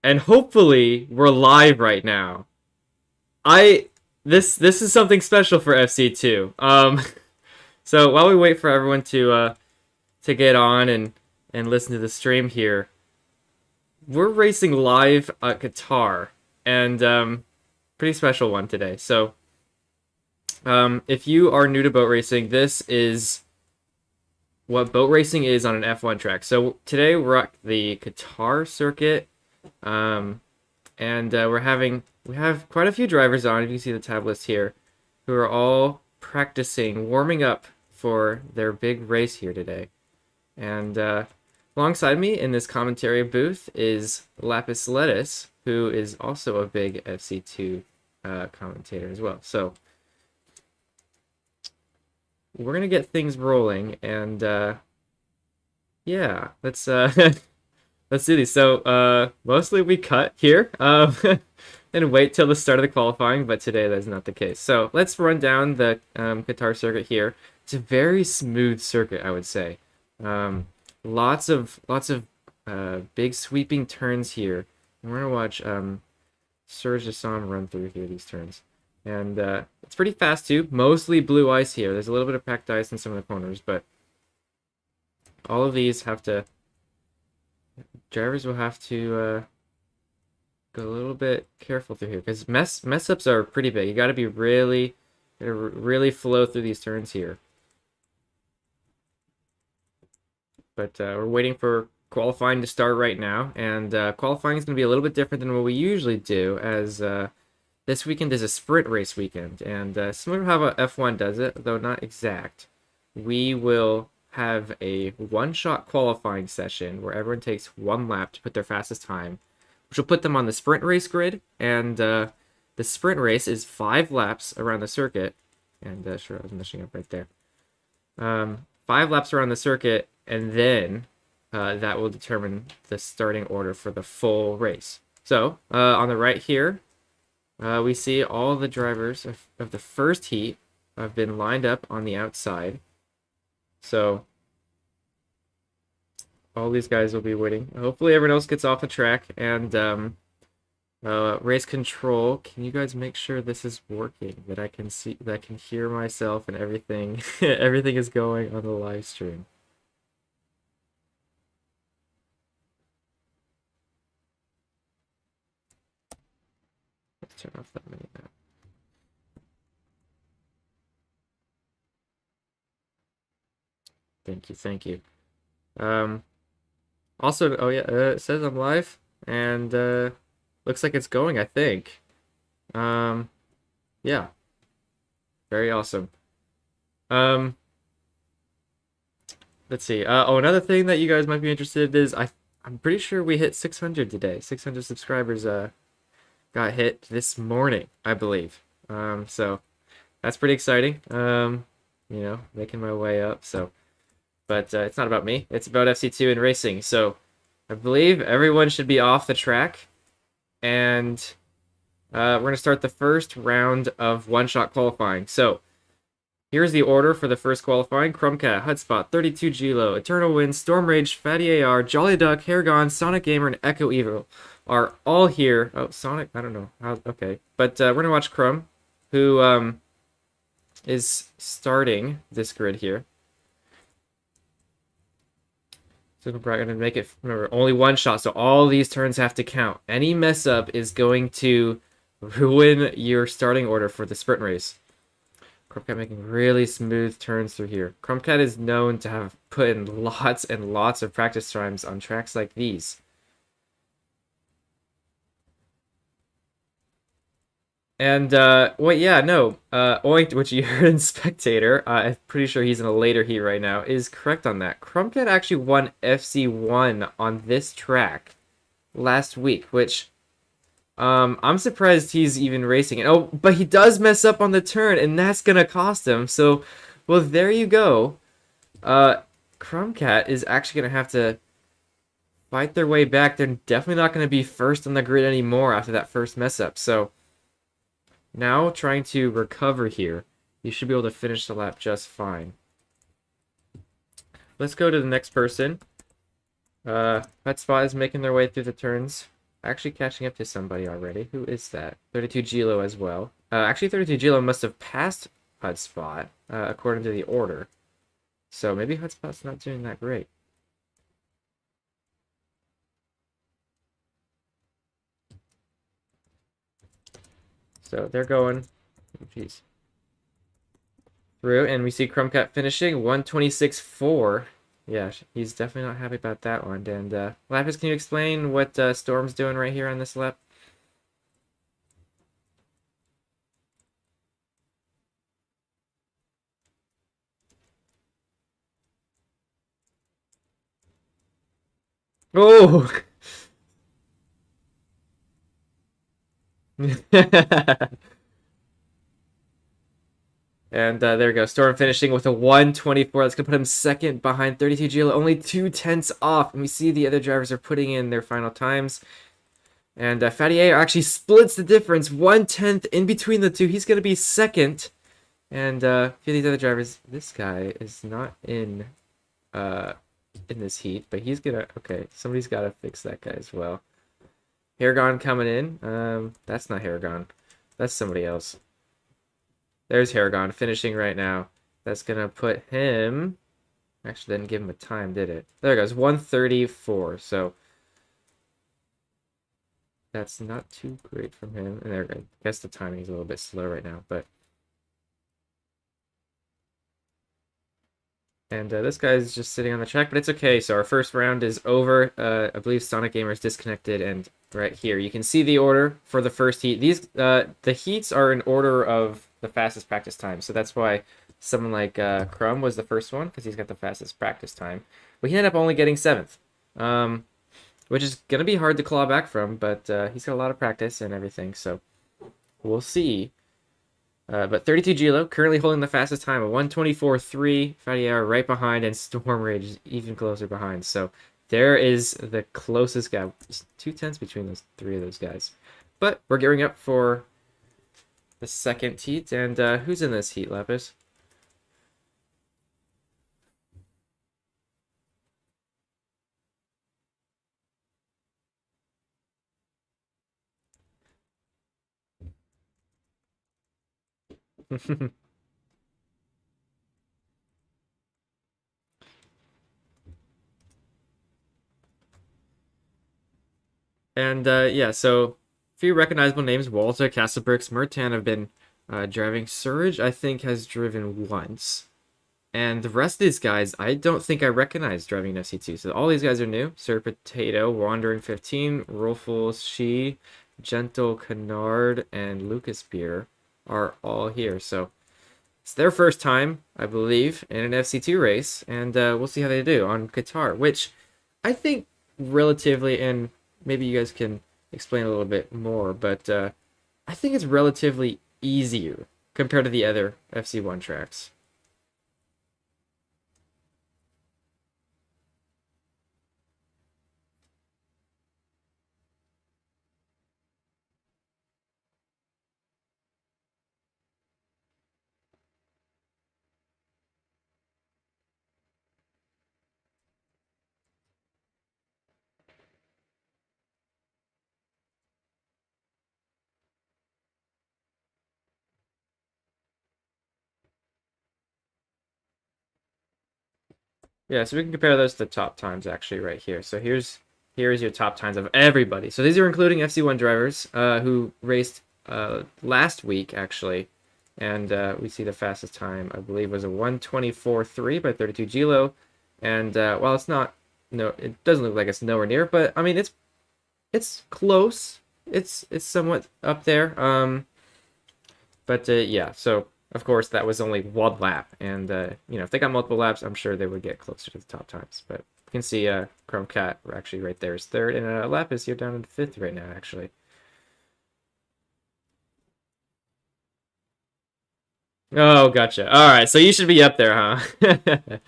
And hopefully we're live right now. I this is something special for FC2. So while we wait for everyone to get on and listen to the stream here, we're racing live at Qatar, and pretty special one today. So if you are new to boat racing, this is what boat racing is on an F1 track. So today we're at the Qatar circuit. Um, and we have quite a few drivers on. If you can see the tab list here, who are all practicing, warming up for their big race here today. And alongside me in this commentary booth is Lapis Lettuce, who is also a big FC2 commentator as well. So we're gonna get things rolling, and yeah, let's let's do these. So, mostly we cut here, and wait till the start of the qualifying, but today that's not the case. So, let's run down the Qatar circuit here. It's a very smooth circuit, I would say. Lots of big sweeping turns here. And we're gonna watch Serge Hassan run through here these turns. And it's pretty fast too. Mostly blue ice here. There's a little bit of packed ice in some of the corners, but all of these have to drivers will have to go a little bit careful through here because mess ups are pretty big. You got to be really flow through these turns here. But we're waiting for qualifying to start right now, and qualifying is going to be a little bit different than what we usually do, as this weekend is a sprint race weekend, and similar to how F1 does it, though not exact. We will have a one-shot qualifying session where everyone takes one lap to put their fastest time, which will put them on the sprint race grid. And the sprint race is 5 laps around the circuit. And sure, I was messing up right there. 5 laps around the circuit, and then that will determine the starting order for the full race. So on the right here, we see all the drivers of the first heat have been lined up on the outside. So all these guys will be waiting. Hopefully everyone else gets off the track. And race control, can you guys make sure this is working, that I can see, that I can hear myself and everything everything is going on the live stream? Let's turn off that mini map. Thank you. Also, oh yeah, it says I'm live, and looks like it's going, I think. Yeah, very awesome. Let's see. Oh, another thing that you guys might be interested in is I'm pretty sure we hit 600 today. 600 subscribers got hit this morning, I believe. So that's pretty exciting. You know, making my way up. So, but it's not about me. It's about FC2 and racing. So I believe everyone should be off the track, and we're gonna start the first round of one-shot qualifying. So here's the order for the first qualifying. Chromcat, Hudspot, 32 Gilo, Eternal Wind, Storm Rage, Fatty AR, Jolly Duck, Hairgon, Sonic Gamer, and Echo Evil are all here. Oh, Sonic, I don't know how. Okay, but we're gonna watch Chrome, who is starting this grid here. So we're probably gonna make it. Remember, only one shot, so all these turns have to count. Any mess up is going to ruin your starting order for the sprint race. Chromcat making really smooth turns through here. Chromcat is known to have put in lots and lots of practice times on tracks like these. And, well, yeah, no, Oink, which you heard in Spectator, I'm pretty sure he's in a later heat right now, is correct on that. Chromcat actually won FC1 on this track last week, which, I'm surprised he's even racing it. Oh, but he does mess up on the turn, and that's gonna cost him, so, well, there you go. Chromcat is actually gonna have to fight their way back. They're definitely not gonna be first on the grid anymore after that first mess up, so now trying to recover here. You should be able to finish the lap just fine. Let's go to the next person. Hotspot is making their way through the turns. actually catching up to somebody already. Who is that? 32 Gilo as well. Actually, 32 Gilo must have passed Hudspot, according to the order. So maybe Hudspot's not doing that great. So they're going, jeez, through, and we see Crumbcut finishing 126.4. Yeah, he's definitely not happy about that one. And Lapis, can you explain what Storm's doing right here on this lap? Oh! And there we go. Storm finishing with a 124. That's going to put him second behind 32 Gilo, only 2/10 off. And we see the other drivers are putting in their final times. And Fatty A actually splits the difference, 1/10 in between the two. He's going to be second. And a few of these other drivers, this guy is not in this heat, but he's going to, okay, somebody's got to fix that guy as well. Haragon coming in. That's not Haragon. That's somebody else. There's Haragon finishing right now. That's going to put him... Actually, didn't give him a time, did it? There it goes, 134. So that's not too great from him. And there we go. I guess the timing is a little bit slow right now, but... And this guy's just sitting on the track, but it's okay. So our first round is over. I believe Sonic Gamer is disconnected, and right here you can see the order for the first heat. These the heats are in order of the fastest practice time, so that's why someone like Crumb was the first one because he's got the fastest practice time. But he ended up only getting 7th, which is gonna be hard to claw back from. But he's got a lot of practice and everything, so we'll see. But 32 Gilo currently holding the fastest time, a 124.3. Fatty Hour right behind, and Storm Rage is even closer behind. So there is the closest gap. Just 2/10 between those three of those guys. But we're gearing up for the second heat. And who's in this heat, Lapis? And yeah, so a few recognizable names. Walter, Castlebricks, Mertan have been driving. Surge, I think, has driven once. And the rest of these guys, I don't think I recognize driving in FC2. So all these guys are new. Sir Potato, Wandering 15, Rolful She, Gentle Canard, and Lucas Beer are all here. So it's their first time, I believe, in an FC2 race. And we'll see how they do on Qatar, which I think relatively, and maybe you guys can explain a little bit more, but I think it's relatively easier compared to the other FC1 tracks. Yeah, so we can compare those to the top times actually right here. So here's your top times of everybody. So these are including FC1 drivers who raced last week actually, and we see the fastest time I believe was a 124.3 by 32 Gilo, and while it's not no, it doesn't look like it's nowhere near, but I mean it's close. It's somewhat up there. But yeah, so of course that was only one lap, and you know, if they got multiple laps, I'm sure they would get closer to the top times. But you can see Chrome Cat actually right there is third, and Lapis here down in fifth right now actually. Oh, gotcha. All right, so you should be up there, huh?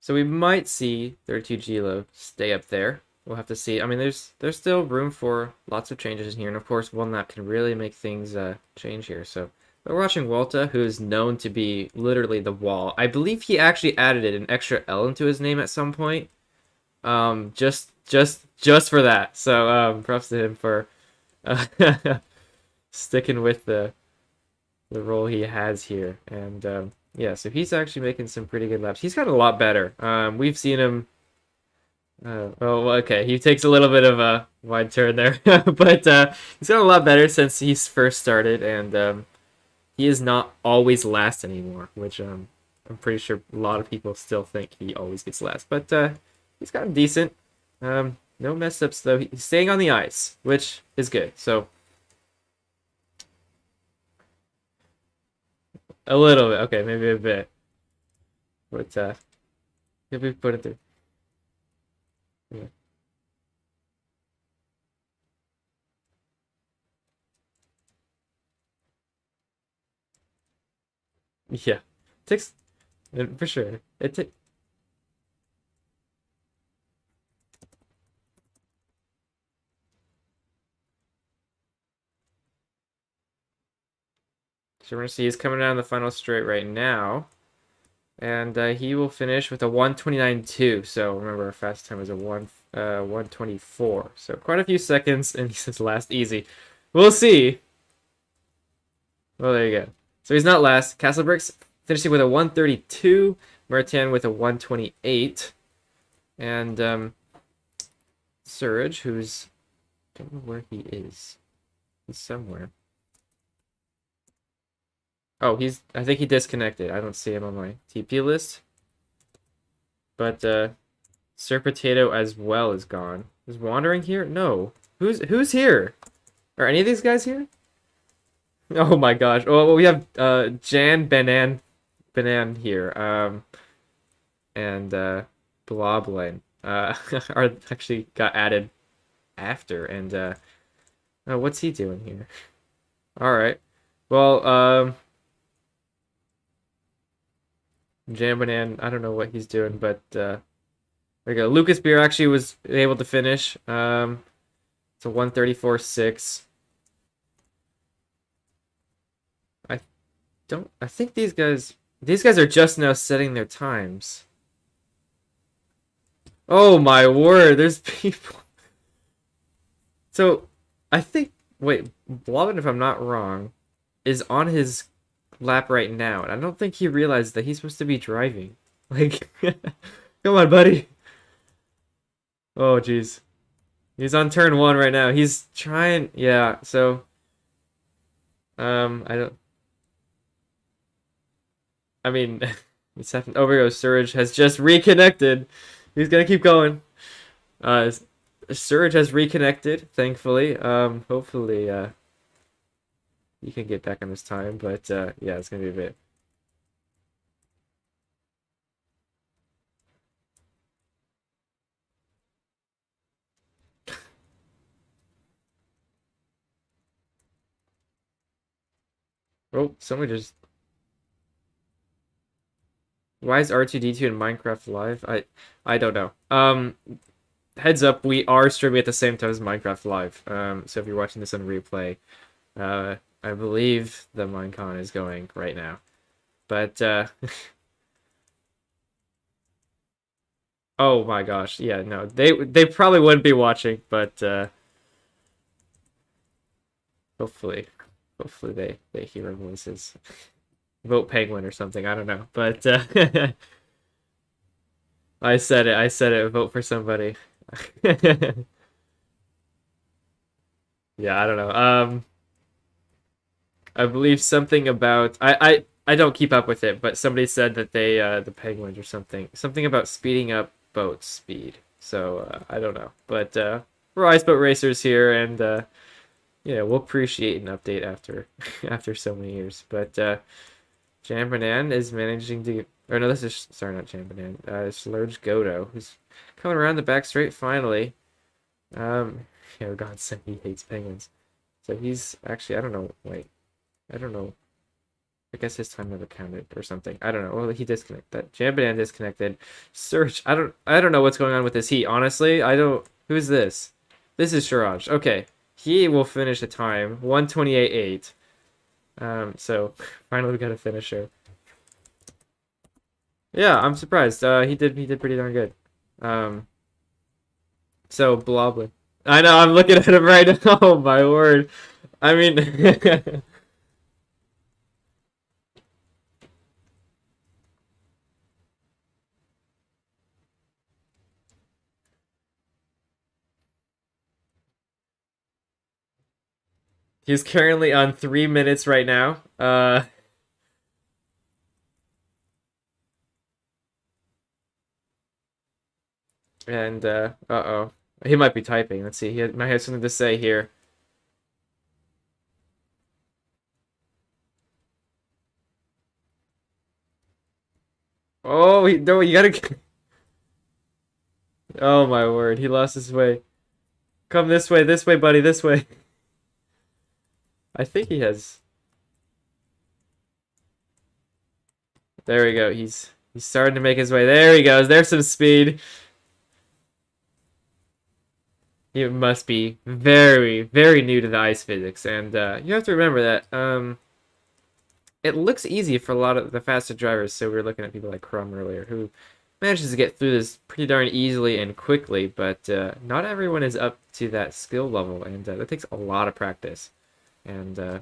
So we might see 32 Gilo stay up there. We'll have to see. I mean, there's still room for lots of changes in here, and of course, one that can really make things change here. So we're watching Walta, who is known to be literally the wall. I believe he actually added an extra L into his name at some point. Just for that. So props to him for sticking with the role he has here. And yeah, so he's actually making some pretty good laps. He's gotten a lot better. We've seen him. Well, okay, he takes a little bit of a wide turn there, but he's gotten a lot better since he's first started, and he is not always last anymore, which I'm pretty sure a lot of people still think he always gets last. But he's gotten decent. No mess ups though. He's staying on the ice, which is good. So a little bit, okay, maybe a bit, but if we put it through, yeah. Yeah, takes for sure. It takes. So we're gonna see he's coming down the final straight right now, and he will finish with a 1:29.2. So remember, our fast time was a 1:24. So quite a few seconds, and he says last easy. We'll see. Well, there you go. So he's not last. Castlebricks finishing with a 1:32. Martin with a 1:28, and Surge, who's don't know where he is. He's somewhere. Oh, I think he disconnected. I don't see him on my TP list. But Sir Potato as well is gone. Is Wandering here? No. Who's here? Are any of these guys here? Oh my gosh. Oh, well, we have Jan Banan here. And Bloblin are actually got added after, and oh, what's he doing here? All right. Well, Jambanan, I don't know what he's doing, but there we go. Lucas Beer actually was able to finish. It's a 1:34.6. I think these guys are just now setting their times. Oh my word, there's people. So I think wait, Blobbin, if I'm not wrong, is on his lap right now, and I don't think he realized that he's supposed to be driving. Like, come on, buddy. Oh, jeez. He's on turn 1 right now. He's trying, yeah, so I don't I mean it's happened. Oh, here goes. Surge has just reconnected. He's gonna keep going. Surge has reconnected, thankfully. Hopefully he can get back on his time, but yeah, it's gonna be a bit. Oh, somebody just. Why is R2D2 in Minecraft Live? I don't know. Heads up, we are streaming at the same time as Minecraft Live. So if you're watching this on replay, I believe the Minecon is going right now. But oh my gosh, yeah, no, they probably wouldn't be watching, but hopefully they hear our voices. Vote Penguin or something, I don't know, but I said it. Vote for somebody. Yeah, I don't know. I believe something about I don't keep up with it, but somebody said that they the Penguins or something about speeding up boat speed. So I don't know, but we're Ice Boat Racers here, and yeah, we'll appreciate an update after after so many years. But Jambanan is managing to, or no, this is sorry, not Jambanan. Slurge Godo, who's coming around the back straight finally. Yeah, God said he hates penguins. So he's actually, I don't know. Wait, I don't know. I guess his time never counted or something. I don't know. Well, he disconnected. That Jam Banana disconnected. Search. I don't know what's going on with this heat. Honestly, I don't. Who's this? This is Shiraj. Okay, he will finish the time 1:28.8. So finally we got a finisher. Yeah, I'm surprised. He did pretty darn good. So Bloblin. I know. I'm looking at him right now. Oh my word. I mean. He's currently on 3 minutes right now. And uh-oh. He might be typing. Let's see. He might have something to say here. Oh, no, you gotta. Oh my word, he lost his way. Come this way, buddy, this way. I think he has. There we go. He's starting to make his way. There he goes. There's some speed. He must be very, very new to the ice physics, and you have to remember that it looks easy for a lot of the faster drivers. So we were looking at people like Crumb earlier, who manages to get through this pretty darn easily and quickly, but not everyone is up to that skill level, and that takes a lot of practice. And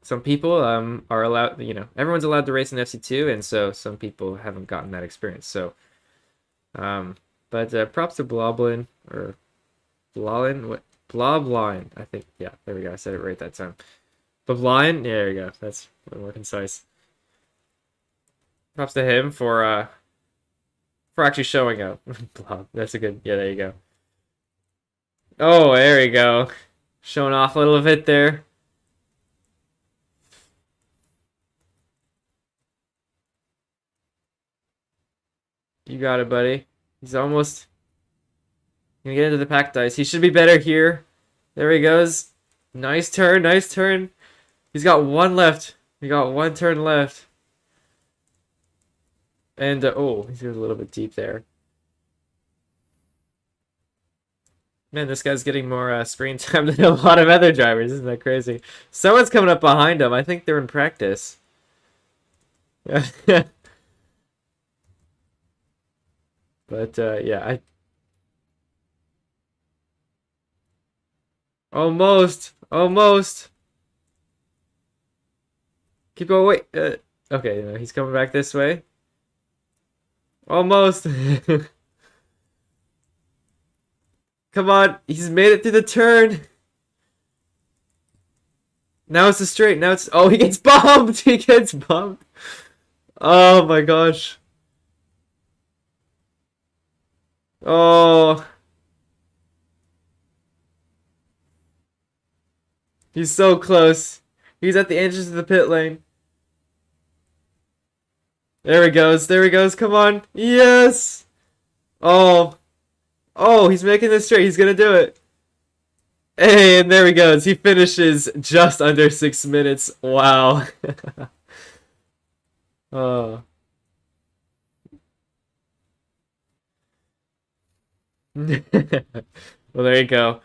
some people are allowed, everyone's allowed to race in FC2, and so some people haven't gotten that experience. So, but props to Bloblin, or Blolin, what? Bloblin, I think. Yeah, there we go. I said it right that time. Bloblin, yeah, there we go. That's a little more concise. Props to him for actually showing up. Blob, that's a good. Yeah, there you go. Oh, there you go. Showing off a little bit there. You got it, buddy. He's almost gonna get into the packed ice. He should be better here. There he goes. Nice turn, nice turn. He's got one left. He got one turn left. And, oh, he's a little bit deep there. Man, this guy's getting more screen time than a lot of other drivers. Isn't that crazy? Someone's coming up behind him. I think they're in practice. But, yeah, Almost! Almost! Keep going, wait! Okay, no, he's coming back this way. Almost! Come on, he's made it through the turn! Now it's a straight, now it's... Oh, he gets bumped! He gets bumped! Oh my gosh. Oh... He's so close. He's at the entrance of the pit lane. There he goes. There he goes. Come on. Yes. Oh. Oh, he's making this straight. He's going to do it. Hey, and there he goes. He finishes just under 6 minutes. Wow. Oh. Well, there you go.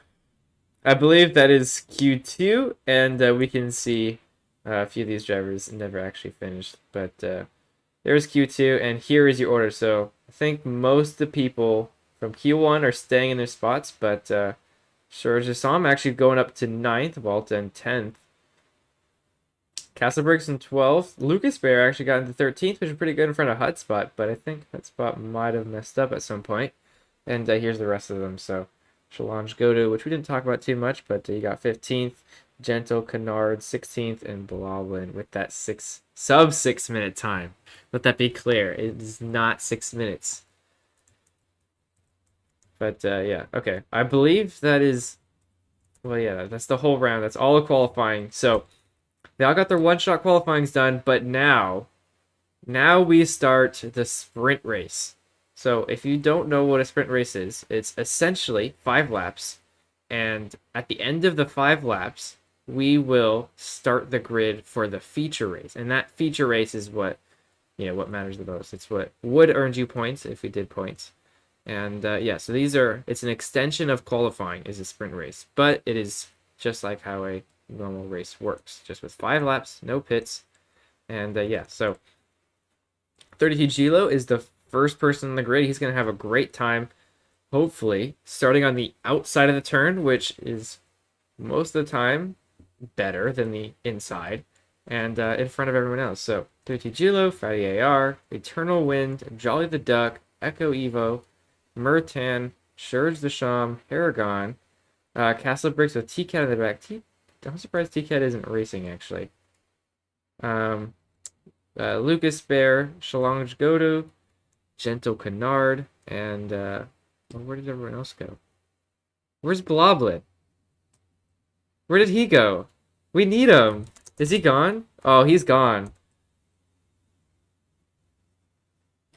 I believe that is Q2, and we can see a few of these drivers never actually finished. But there's Q2, and here is your order. So I think most of the people from Q1 are staying in their spots, but sure as you saw, I'm actually going up to 9th, Walta in 10th. Castleberg's in 12th. Lucas Bear actually got into 13th, which is pretty good in front of Hutspot, but I think Hutspot might have messed up at some point. And here's the rest of them. So Challenge Godo, which we didn't talk about too much, but you got 15th, Gentle, Canard, 16th, and Bloblin with that sub 6 minute time. Let that be clear. It is not 6 minutes. But yeah, okay. I believe that is, well, yeah, that's the whole round. That's all the qualifying. So they all got their one-shot qualifyings done, but now we start the sprint race. So if you don't know what a sprint race is, it's essentially 5 laps. And at the end of the 5 laps, we will start the grid for the feature race. And that feature race is what, what matters the most. It's what would earn you points if we did points. And yeah, so it's an extension of qualifying is a sprint race, but it is just like how a normal race works, just with 5 laps, no pits. And yeah, so 32 Gilo is the first person in the grid. He's going to have a great time, hopefully, starting on the outside of the turn, which is most of the time better than the inside, and in front of everyone else. So 32 Gilo, Fatty AR, Eternal Wind, Jolly the Duck, Echo Evo, Murtan, Shurge the Sham, Haragon, Castle Bricks with T-Cat in the back. I'm surprised T-Cat isn't racing, actually. Lucas Bear, Shalonge Godu, Gentle Canard, and where did everyone else go? Where's Bloblin? Where did he go? We need him. Is he gone? Oh, he's gone.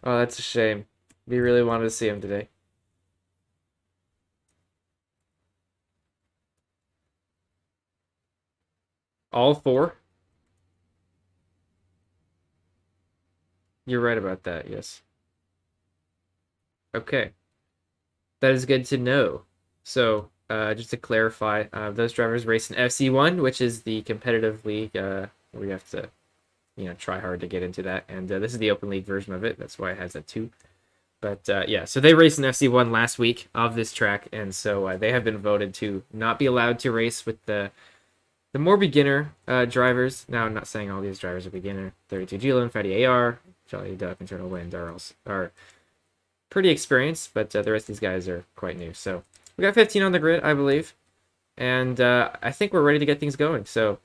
Oh, that's a shame. We really wanted to see him today. All 4? You're right about that, yes. Okay. That is good to know. So, just to clarify, those drivers race in FC1, which is the competitive league where you have to, try hard to get into that. And this is the open league version of it. That's why it has that 2. But yeah, so they raced in FC1 last week of this track, and so they have been voted to not be allowed to race with the more beginner drivers. Now, I'm not saying all these drivers are beginner. 32 Gillen, Fatty AR, Jolly Duck, Internal Wind are pretty experienced, but the rest of these guys are quite new. So we got 15 on the grid, I believe, and I think we're ready to get things going. So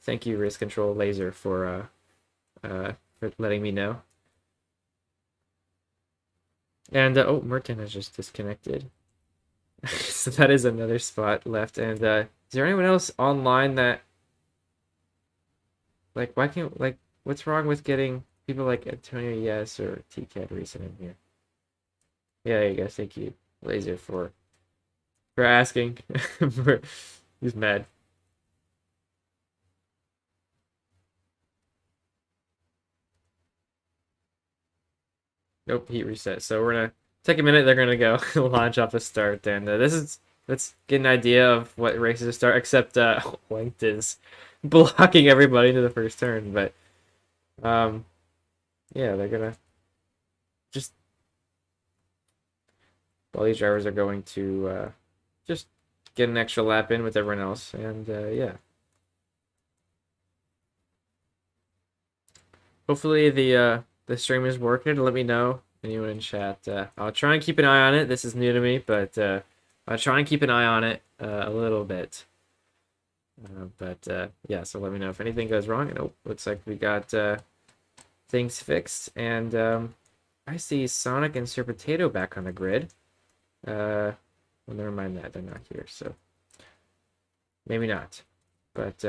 thank you, Race Control Laser, for letting me know. And oh, Merton has just disconnected. So that is another spot left. And is there anyone else online that, like, what's wrong with getting people like Antonio Yes or TCAT recent in here? Yeah, there you go. Thank you, Laser, for asking. He's mad. Nope, heat reset. So we're gonna take a minute. They're gonna go launch off the start, and let's get an idea of what races to start. Except White is blocking everybody into the first turn, but yeah, they're gonna just all these drivers are going to just get an extra lap in with everyone else, and yeah. Hopefully the stream is working. Let me know, anyone in chat. I'll try and keep an eye on it. This is new to me, but I'll try and keep an eye on it a little bit. But yeah, so let me know if anything goes wrong. And oh, looks like we got things fixed. And I see Sonic and Sir Potato back on the grid. Well, never mind that. They're not here, so maybe not. But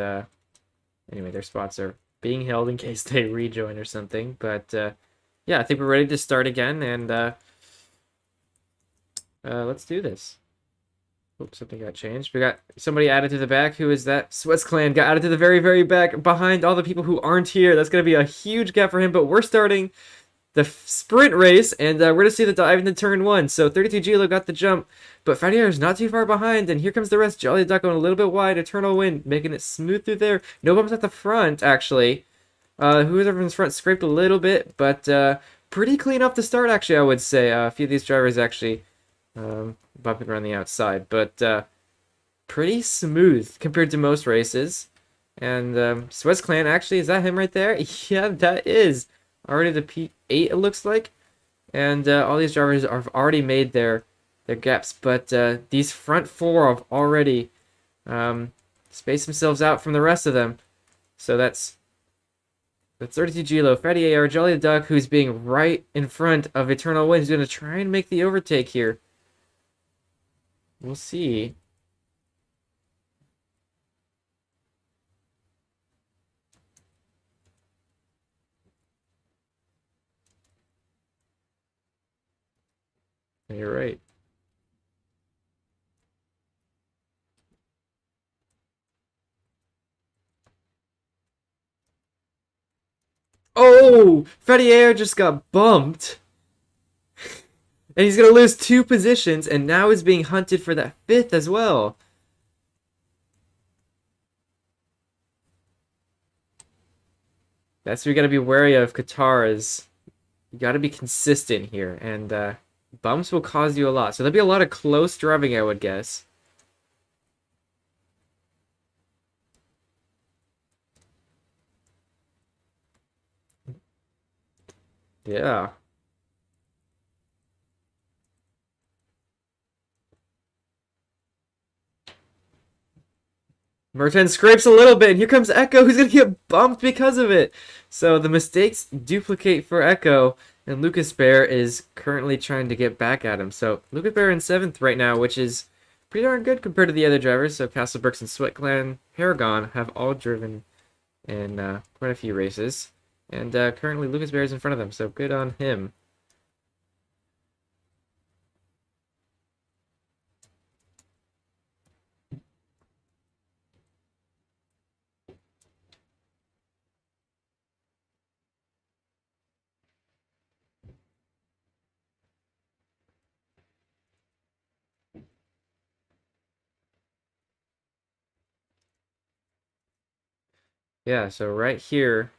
anyway, their spots are being held in case they rejoin or something. But yeah, I think we're ready to start again, and let's do this. Oops, something got changed. We got somebody added to the back. Who is that? Sweats Clan got added to the very, very back behind all the people who aren't here. That's going to be a huge gap for him, but we're starting the sprint race, and we're going to see the dive into turn 1. So 32 Gilo got the jump, but Fatty is not too far behind, and here comes the rest. Jolly Duck going a little bit wide. Eternal Wind making it smooth through there. No bumps at the front, actually. Whoever in front scraped a little bit, but pretty clean off the start, actually, I would say. A few of these drivers actually bumping around the outside, but pretty smooth compared to most races. And Sweats Clan, actually, is that him right there? Yeah, that is. Already the P8, it looks like. And all these drivers have already made their gaps, but these front 4 have already spaced themselves out from the rest of them. So that's 32 Gilo, Fatty AR, Jolly the Duck, who's being right in front of Eternal Wind. He's going to try and make the overtake here. We'll see. You're right. Oh, Ferrier just got bumped. And he's going to lose 2 positions, and now he's being hunted for that 5th as well. That's what you got to be wary of, Qatar, is you got to be consistent here, and bumps will cause you a lot. So there'll be a lot of close driving, I would guess. Yeah. Merton scrapes a little bit, and here comes Echo, who's going to get bumped because of it. So the mistakes duplicate for Echo, and Lucas Bear is currently trying to get back at him. So Lucas Bear in 7th right now, which is pretty darn good compared to the other drivers. So Castlebrooks and Sweatclan Paragon have all driven in quite a few races. And currently Lucas Bear is in front of them, so good on him. Yeah, so right here,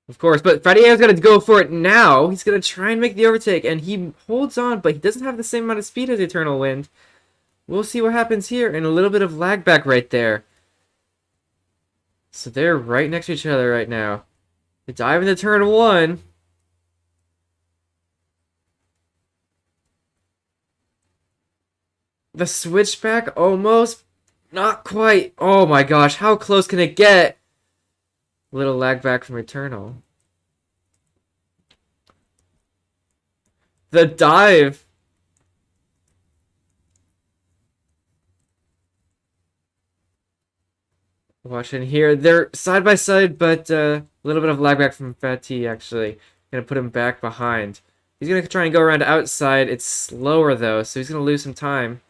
of course, but Fredier's going to go for it now. He's going to try and make the overtake, and he holds on, but he doesn't have the same amount of speed as Eternal Wind. We'll see what happens here, and a little bit of lag back right there. So they're right next to each other right now. They dive into turn 1. The switchback almost, not quite. Oh my gosh, how close can it get? Little lag back from Eternal. The dive. Watching here. They're side by side, but a little bit of lag back from Fatih, actually. Gonna put him back behind. He's gonna try and go around outside. It's slower, though, so he's gonna lose some time.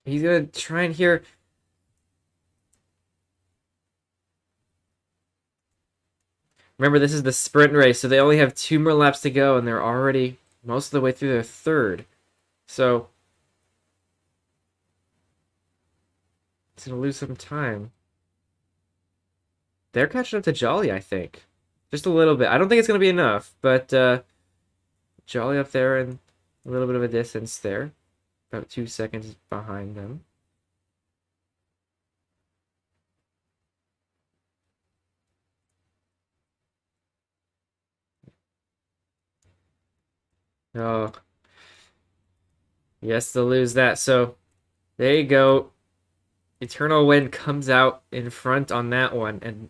He's gonna try and here. Remember, this is the sprint race, so they only have 2 more laps to go, and they're already most of the way through their 3rd. So, it's going to lose some time. They're catching up to Jolly, I think. Just a little bit. I don't think it's going to be enough, but Jolly up there and a little bit of a distance there. About 2 seconds behind them. Oh. Yes, they'll lose that. So, there you go. Eternal Wind comes out in front on that one. And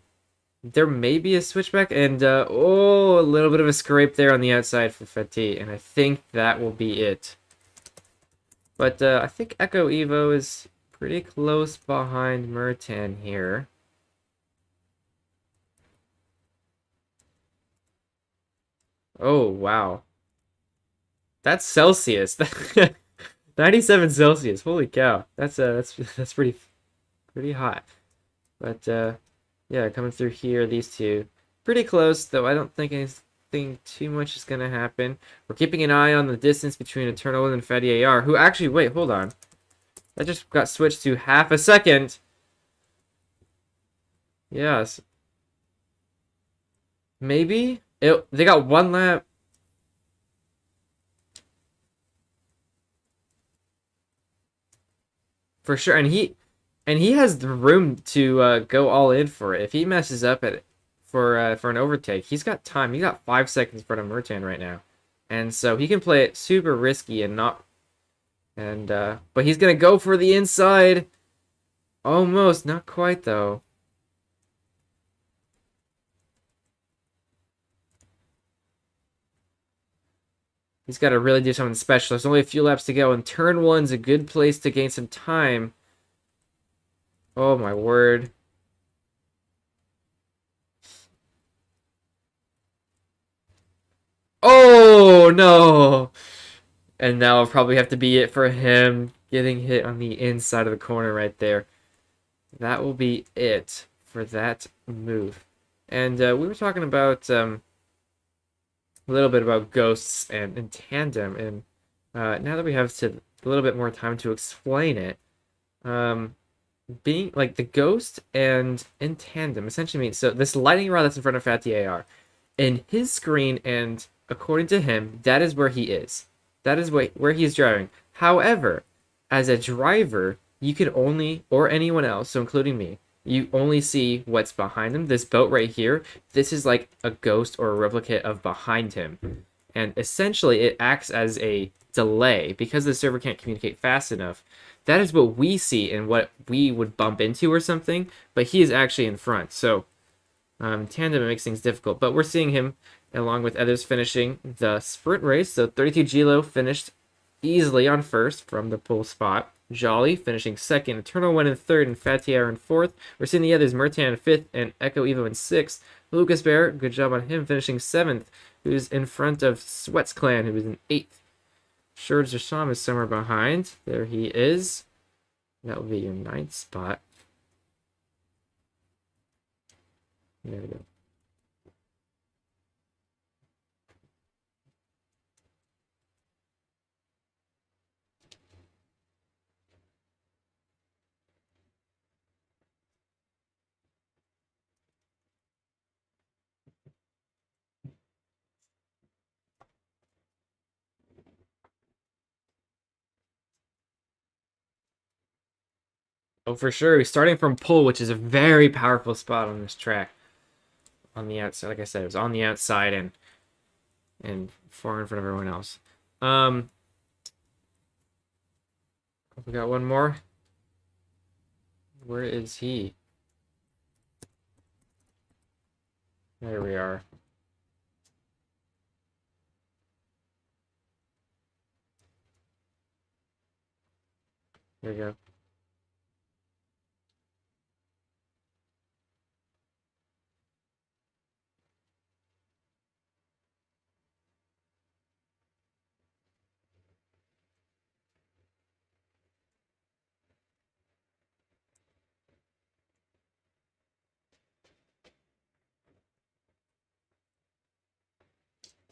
there may be a switchback. And, oh, a little bit of a scrape there on the outside for Fatih. And I think that will be it. But I think Echo Evo is pretty close behind Mertan here. Oh, wow. That's Celsius. 97 Celsius. Holy cow. That's pretty hot. But yeah, coming through here, these two pretty close, though I don't think anything too much is gonna happen. We're keeping an eye on the distance between Eternal and Fatty AR, who actually, wait, hold on. That just got switched to half a second. Yes. Maybe they got 1 lap. For sure, and he has the room to go all in for it. If he messes up at for an overtake, he's got time. He's got 5 seconds in front of Mertan right now, and so he can play it super risky and not. And but he's gonna go for the inside. Almost, not quite though. He's got to really do something special. There's only a few laps to go, and turn 1's a good place to gain some time. Oh my word. Oh no! And now will probably have to be it for him getting hit on the inside of the corner right there. That will be it for that move. And we were talking about a little bit about ghosts and tandem, and now that we have a little bit more time to explain it, um, being like the ghost and in tandem essentially means so this lightning rod that's in front of Fatty AR in his screen, and according to him, that is where he is. That is where he's driving. However, as a driver, you can only, or anyone else, so including me, you only see what's behind him. This boat right here, this is like a ghost or a replicate of behind him. And essentially, it acts as a delay because the server can't communicate fast enough. That is what we see and what we would bump into or something, but he is actually in front. So tandem makes things difficult, but we're seeing him along with others finishing the sprint race. So 32 Gilo finished easily on first from the pole spot. Jolly finishing second, Eternal One in third, and Fatier in fourth. We're seeing the others, Mertan in fifth, and Echo Evo in sixth. Lucas Bear, good job on him, finishing seventh, who's in front of Sweats Clan, who was in eighth. Shurd Zasham is somewhere behind. There he is. That will be your ninth spot. There we go. Oh, for sure. He's starting from pole, which is a very powerful spot on this track. On the outside, like I said, it was on the outside and far in front of everyone else. We got one more. Where is he? There we are. There we go.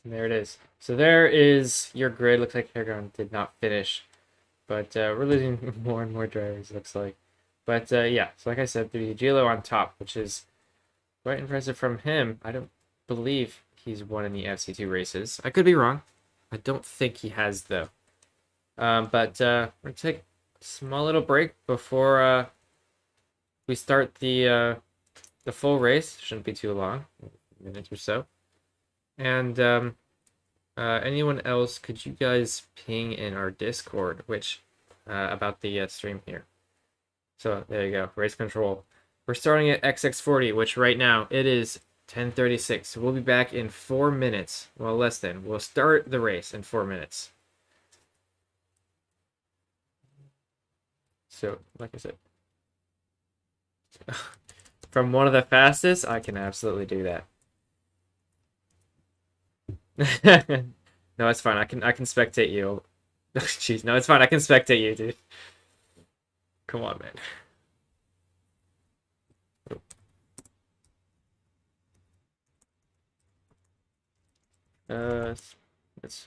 And there it is. So there is your grid. Looks like Paragon did not finish, but we're losing more and more drivers, looks like. But yeah, so like I said, the Gilo on top, which is quite impressive from him. I don't believe he's won in the FC2 races. I could be wrong. I don't think he has, though. But we're going to take a small little break before we start the full race. Shouldn't be too long, a minute or so. And anyone else, could you guys ping in our Discord, which about the stream here? So there you go, race control. We're starting at XX40, which right now it is 10:36. So we'll be back in 4 minutes. Well, less than. We'll start the race in 4 minutes. So, like I said, from one of the fastest, I can absolutely do that. No, it's fine. I can spectate you. Jeez, no, it's fine. I can spectate you, dude. Come on, man. Let's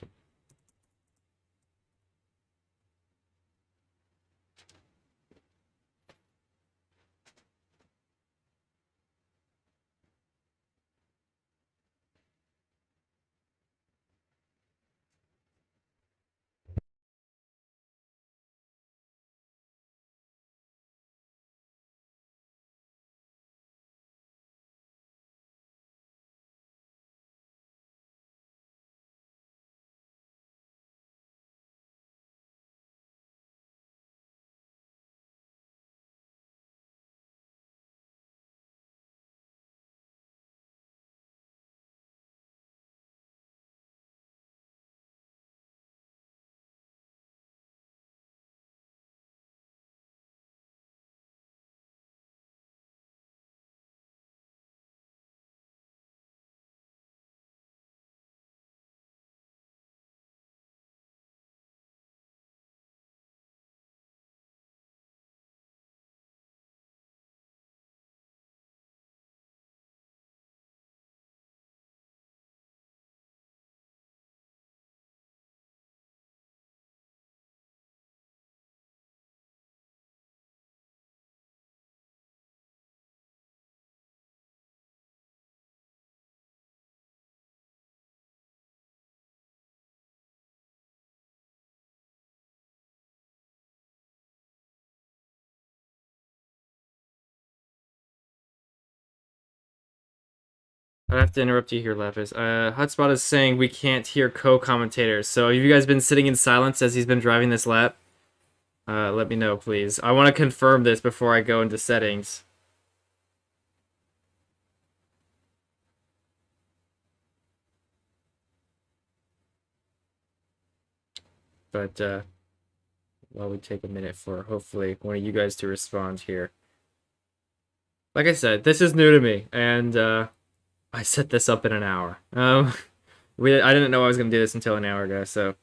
I have to interrupt you here, Lapis. Hotspot is saying we can't hear co-commentators. So have you guys been sitting in silence as he's been driving this lap? Let me know, please. I want to confirm this before I go into settings. But while we take a minute for hopefully one of you guys to respond here. Like I said, this is new to me, and I set this up in an hour. I didn't know I was gonna do this until an hour ago, so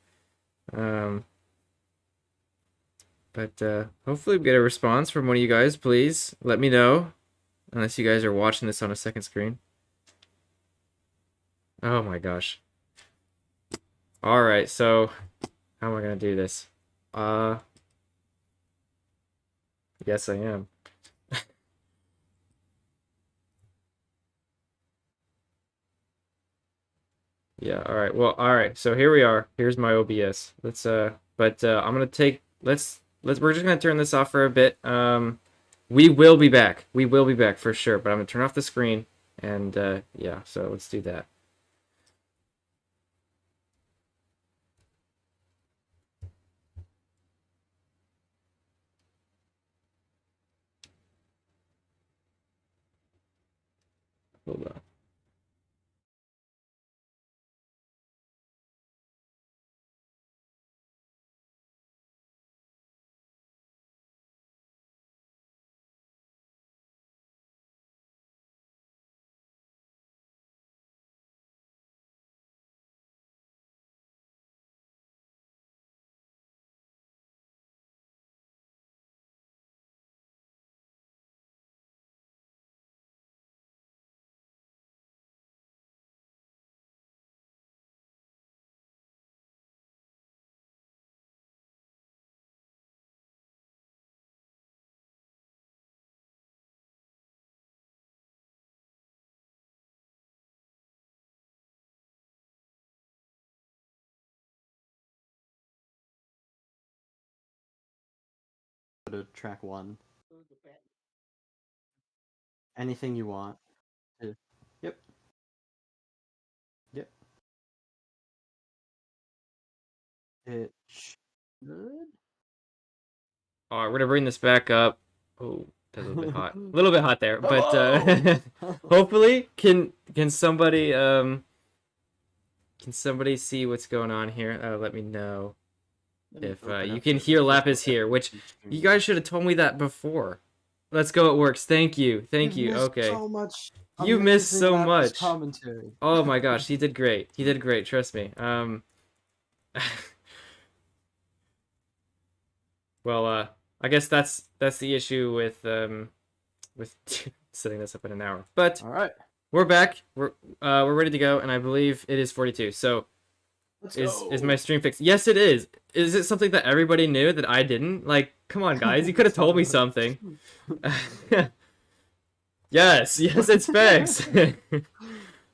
but hopefully we get a response from one of you guys. Please let me know, unless you guys are watching this on a second screen. Oh my gosh. All right, so how am I gonna do this? Yes, I am. Yeah, all right. Well, all right. So here we are. Here's my OBS. Let's but I'm going to take we're just going to turn this off for a bit. We will be back. We will be back for sure, but I'm going to turn off the screen and yeah, so let's do that. Hold on. To track 1. Anything you want. Yep. Yep. It should. All right, we're going to bring this back up. Oh, that's a little bit hot. A little bit hot there, but hopefully can somebody see what's going on here? Let me know. If you can hear Lapis here, which you guys should have told me that before. Let's go, it works. Thank you. Thank you. Okay. So much. You missed so much. Commentary. Oh my gosh, he did great. He did great, trust me. Well, I guess that's the issue with setting this up in an hour. But all right. We're back. We're ready to go, and I believe it is 42. So is my stream fixed? Yes, it is. Is it something that everybody knew that I didn't? Like, come on, guys, you could have told me something. yes, it's fixed.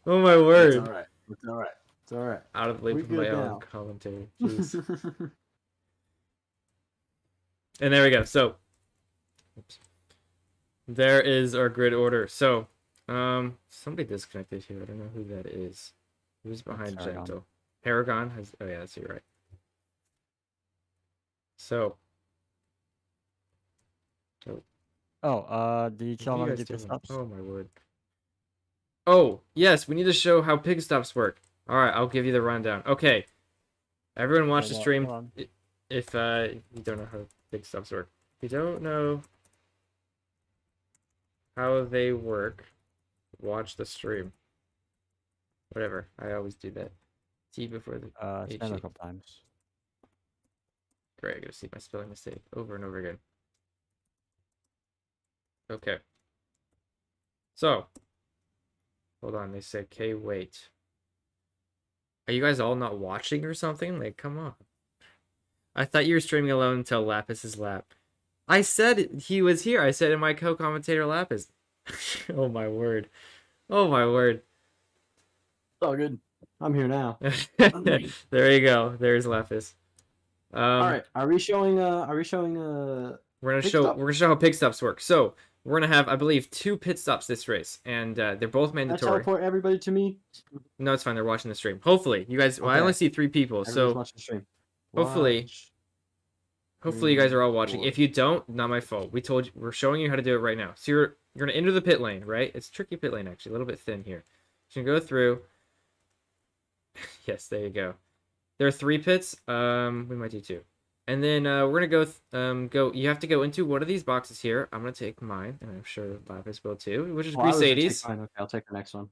Oh my word. It's all right. It's all right. It's all right. Out of the loop of my own commentary. Jeez. And there we go. So, oops. There is our grid order. So, somebody disconnected here. I don't know who that is. Who's behind Gentle? Paragon has. Oh yeah, that's you, right. So. Do you tell them to pit stops? Oh my word. Oh yes, we need to show how pit stops work. All right, I'll give you the rundown. Okay, everyone watch the stream. If you don't know how pit stops work, if you don't know how they work, watch the stream. Whatever, I always do that. T before the it's been a couple times. Great, I gotta see my spelling mistake over and over again. Okay. So, hold on, they say K wait. Are you guys all not watching or something? Like, come on. I thought you were streaming alone until Lapis's lap. I said he was here. I said in my co-commentator Lapis. Oh my word. Oh my word. It's all good. I'm here now. There you go. There's Lapis. All right. Are we showing we're gonna show how pit stops work. So we're gonna have, I believe, 2 pit stops this race, and they're both Can I mandatory. teleport everybody to me? No, it's fine. They're watching the stream. Hopefully, you guys. Well, I only Okay. see 3 people, Everybody's so watching the stream. hopefully, Watch. hopefully you guys are all watching. 4. If you don't, not my fault. We're showing you how to do it right now. So you're gonna enter the pit lane, right? It's tricky pit lane actually, a little bit thin here. So you can go through. Yes, there you go. There are 3 pits. We might do 2. And then we're gonna go. You have to go into one of these boxes here. I'm gonna take mine, and I'm sure Lapis will too, which is Well, I was gonna take Mercedes. mine. Okay, I'll take the next one.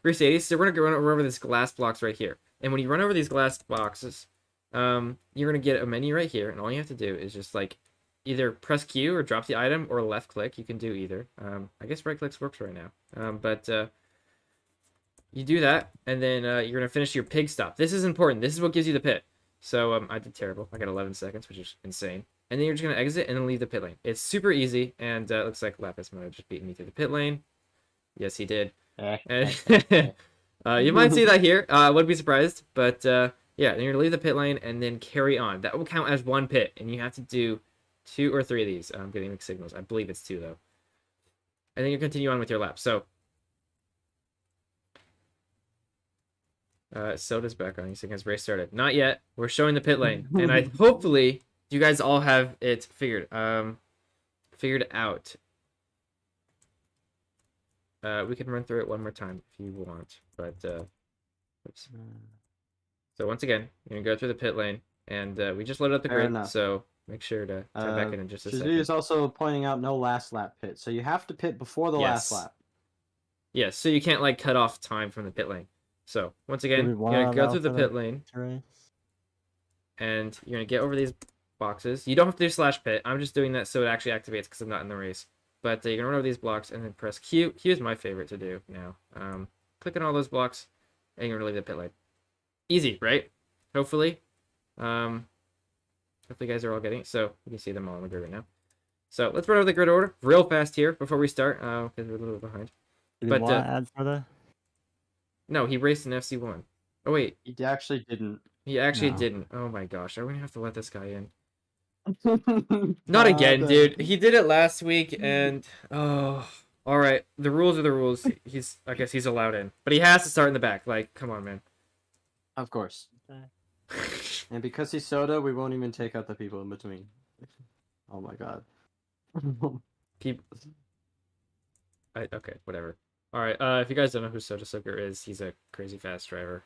Mercedes. So we're gonna go run over this glass blocks right here. And when you run over these glass boxes, you're gonna get a menu right here, and all you have to do is just like either press Q or drop the item or left click. You can do either. I guess right clicks works right now. But you do that, and then you're gonna finish your pig stop. This is important. This is what gives you the pit. So I did terrible. I got 11 seconds, which is insane. And then you're just going to exit and then leave the pit lane. It's super easy, and it looks like Lapis might have just beaten me through the pit lane. Yes, he did. And you might see that here. I wouldn't be surprised. But yeah, then you're going to leave the pit lane and then carry on. That will count as 1 pit, and you have to do 2 or 3 of these. I'm getting mixed signals. I believe it's 2, though. And then you continue on with your lap. So Soda's back on. He's saying his race started. Not yet. We're showing the pit lane, and hopefully you guys all have it figured out. We can run through it one more time if you want, but oops. So once again, you're gonna go through the pit lane, and we just loaded up the Fair grid, enough. so make sure to come back in just a Shazzy second. is also pointing out no last lap pit, so you have to pit before the last lap. Yes, so you can't like cut off time from the pit lane. So once again, you're gonna go through the pit lane, and you're gonna get over these boxes. You don't have to do slash pit. I'm just doing that so it actually activates because I'm not in the race. But you're gonna run over these blocks and then press Q. Q is my favorite to do now. Click on all those blocks, and you're gonna leave the pit lane. Easy, right? Hopefully. Hopefully you guys are all getting it. So you can see them all on the grid right now. So let's run over the grid order real fast here before we start, because we're a little bit behind. Did you want to add for the? No, he raced in FC1. Oh, wait. He actually didn't. He actually No. didn't. Oh, my gosh. Are we going to have to let this guy in? Not again, dude. He did it last week, and... Oh... All right. The rules are the rules. I guess he's allowed in. But he has to start in the back. Like, come on, man. Of course. And because he's Soda, we won't even take out the people in between. Oh my god. Okay, whatever. All right, if you guys don't know who Soda Soaker is, he's a crazy fast driver.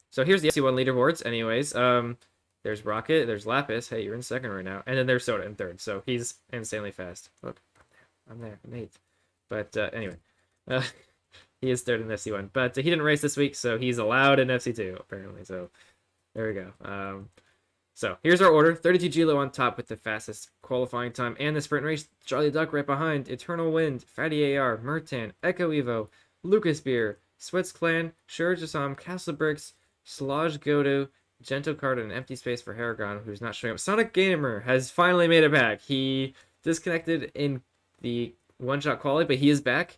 So here's the FC1 leaderboards. Anyways, there's Rocket, there's Lapis. Hey, you're in second right now, and then there's Soda in third. So he's insanely fast. Look, I'm there, I'm eighth. But anyway, he is third in FC1. But he didn't race this week, so he's allowed in FC2 apparently. So there we go. So here's our order. 32 Gilo on top with the fastest qualifying time and the sprint race. Charlie Duck right behind. Eternal Wind, Fatty AR, Mertan, Echo Evo, Lucas Beer, Sweats Clan, Shurjasam, Castle Bricks, Slodge Godo, Gentle Card, and an empty space for Haragon, who's not showing up. Sonic Gamer has finally made it back. He disconnected in the one-shot quality, but he is back.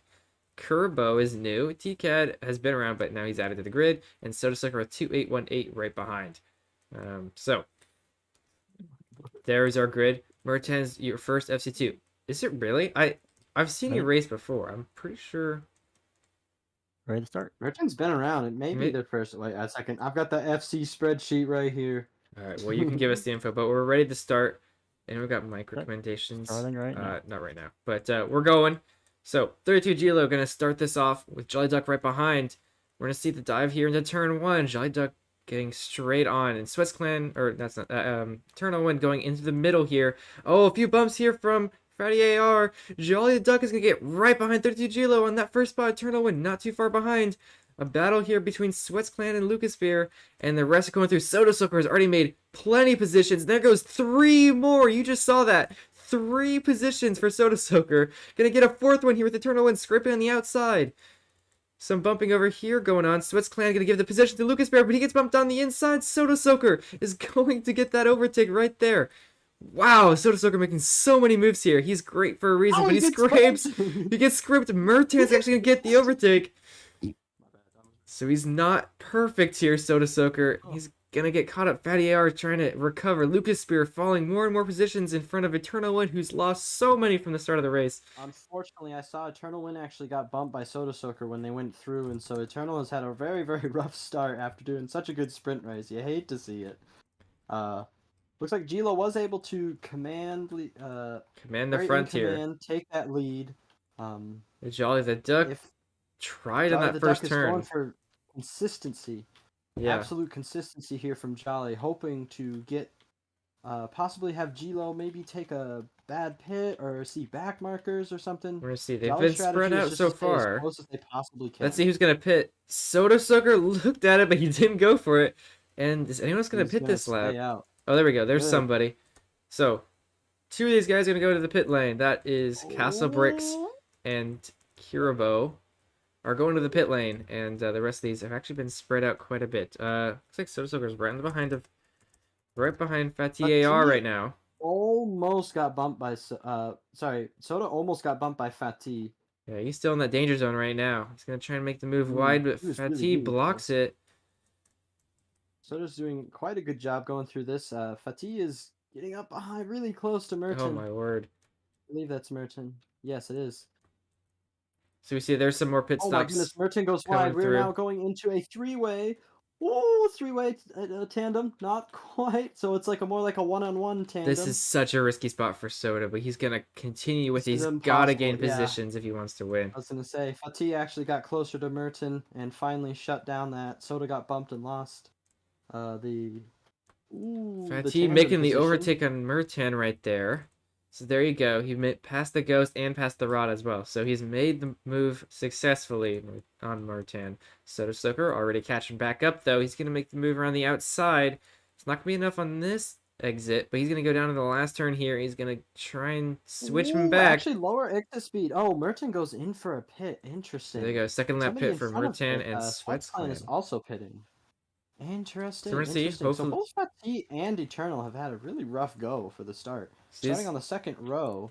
Kerbo is new. TCAD has been around, but now he's added to the grid. And Soda Sucker with 2818 right behind. So there's our grid. Mertan's your first FC2. Is it really? I've seen you race before. I'm pretty sure. Ready to start? Merton's been around. It may be their first. Wait a second. I've got the FC spreadsheet right here. All right. Well, you can give us the info, but we're ready to start. And we've got mic recommendations. Starting right now. Not right now, but we're going. So 32 Gilo gonna start this off with Jolly Duck right behind. We're gonna see the dive here into turn 1. Jolly Duck getting straight on, and Sweats Clan, or that's not Eternal Wind going into the middle here. Oh, a few bumps here from Fatty AR. Jolly Duck is gonna get right behind 32 Gilo on that first spot. Eternal Wind not too far behind. A battle here between Sweats Clan and Lucas Beer, and the rest are going through. Soda Sucker has already made plenty of positions. There goes 3 more. You just saw that. 3 positions for Soda Soaker. Gonna get a 4th one here with Eternal Wind scraping on the outside. Some bumping over here going on. Sweats Clan gonna give the position to Lucas Bear, but he gets bumped on the inside. Soda Soaker is going to get that overtake right there. Wow, Soda Soaker making so many moves here. He's great for a reason, but he scrapes. He gets scraped. Mertan's actually gonna get the overtake. So he's not perfect here, Soda Soaker. He's gonna get caught up. Fatty AR trying to recover. Lucas Spear falling more and more positions in front of Eternal Wind, who's lost so many from the start of the race. Unfortunately, I saw Eternal Wind actually got bumped by Soda Soaker when they went through, and so Eternal has had a very, very rough start after doing such a good sprint race. You hate to see it. Looks like Gilo was able to command the very frontier. command, take that lead. Jolly the Duck tried in Jolly that the first Duck turn. is going for consistency. Yeah. Absolute consistency here from Jolly, hoping to get possibly have Gilo maybe take a bad pit or see back markers or something. We're gonna see. They've Jolly's been spread strategy is out just so to stay as far. close as they possibly can. Let's see who's gonna pit. Soda Sucker looked at it, but he didn't go for it. And is anyone else gonna pit this lap? Out. Oh, there we go. There's Good. somebody. So, two of these guys are gonna go to the pit lane. That is Castle Bricks and Kirabo are going to the pit lane, and the rest of these have actually been spread out quite a bit. Looks like Soda Sucker's right behind Fatih AR right now. Almost got bumped by Soda almost got bumped by Fatih. Yeah, he's still in that danger zone right now. He's gonna try and make the move wide, but Fatih blocks it. Soda's doing quite a good job going through this. Fatih is getting up behind, really close to Merton. Oh my word! I believe that's Merton. Yes, it is. So we see there's some more pit stops. Oh my goodness, Merton goes wide. We're now going into a three-way. Oh, three-way tandem. Not quite. So it's like more like a one-on-one tandem. This is such a risky spot for Soda, but he's going to continue with these gotta gain positions if he wants to win. I was going to say, Fatih actually got closer to Merton and finally shut down that. Soda got bumped and lost. Fatih making the overtake on Merton right there. So there you go. He passed the Ghost and passed the Rod as well. So he's made the move successfully on Merton. Soda Soaker already catching back up, though. He's going to make the move around the outside. It's not going to be enough on this exit, but he's going to go down to the last turn here. He's going to try and switch him back. Actually, lower exit speed. Oh, Merton goes in for a pit. Interesting. There you go. Second lap pit for Merton and Sweatclan is also pitting. Interesting. So we're gonna see So both Fatih and Eternal have had a really rough go for the start. Starting on the second row.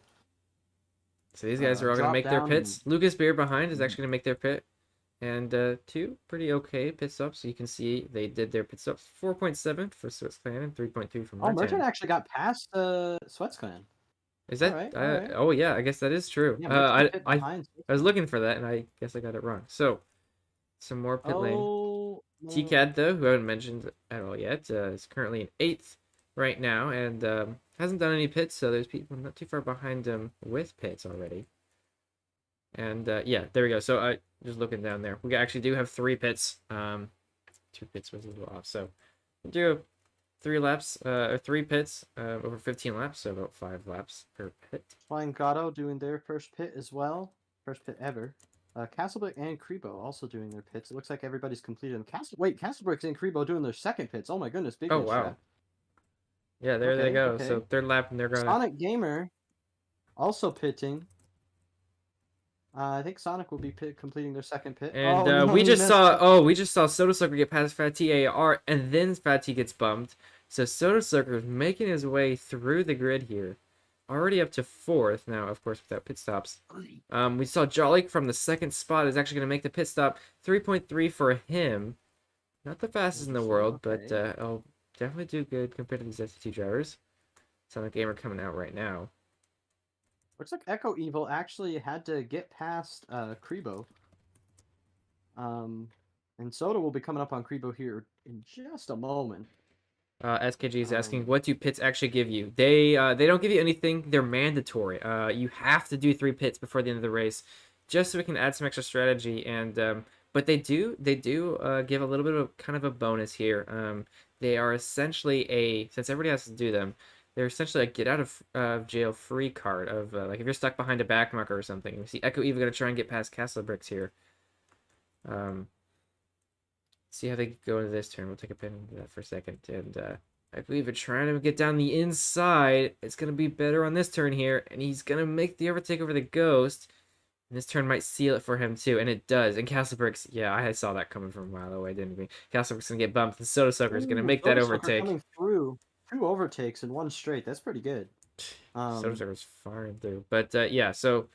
So these guys are all going to make their pits. Lucas Beer behind is actually going to make their pit. And two pretty okay pit stops. So you can see they did their pit stops. 4.7 for Sweatclan and 3.3 from Merton. Oh, Merton actually got past Sweatclan. Is that? All right. Oh, yeah. I guess that is true. Yeah, I was looking for that, and I guess I got it wrong. So, some more pit lane. TCAD, though, who I haven't mentioned at all yet, is currently in 8th right now, and hasn't done any pits, so there's people not too far behind him with pits already. And, yeah, there we go. So, I just looking down there. We actually do have 3 pits. 2 pits was a little off. So, we'll do 3 laps, or 3 pits over 15 laps, so about 5 laps per pit. Flying Gato doing their first pit as well. First pit ever. Castlebrick and Krebo also doing their pits. It looks like everybody's completed them. Castlebrick and Krebo doing their second pits. Oh my goodness, big. Oh wow. Yeah, there they go. Okay. So third lap, and they're going. Sonic Gamer also pitting. I think Sonic will be completing their second pit. And we just saw Soda Sucker get past Fatih AR, and then Fatih gets bumped. So Soda Sucker is making his way through the grid here. Already up to 4th now, of course, without pit stops. We saw Jolly from the 2nd spot is actually going to make the pit stop. 3.3 for him. Not the fastest in the world, but I'll definitely do good compared to these FC2 drivers. Sonic Gamer coming out right now. Looks like Echo Evil actually had to get past Krebo. And Soda will be coming up on Krebo here in just a moment. SKG is asking, what do pits actually give you? They don't give you anything. They're mandatory. You have to do 3 pits before the end of the race, just so we can add some extra strategy. And but they do give a little bit of kind of a bonus here. They are essentially since everybody has to do them, they're essentially a get out of jail free card of like if you're stuck behind a back marker or something. We see Echo Eva gonna try and get past Castle Bricks here. See how they go into this turn. We'll take a pin into that for a second. And I believe it's trying to get down the inside. It's going to be better on this turn here. And he's going to make the overtake over the Ghost. And this turn might seal it for him too. And it does. And Castlebricks, yeah, I said saw that coming from a mile away, didn't we? Castlebricks going to get bumped. And Soda Sucker is going to make that overtake. Coming through 2 overtakes in one straight. That's pretty good. Soda Sucker's firing through. But yeah, so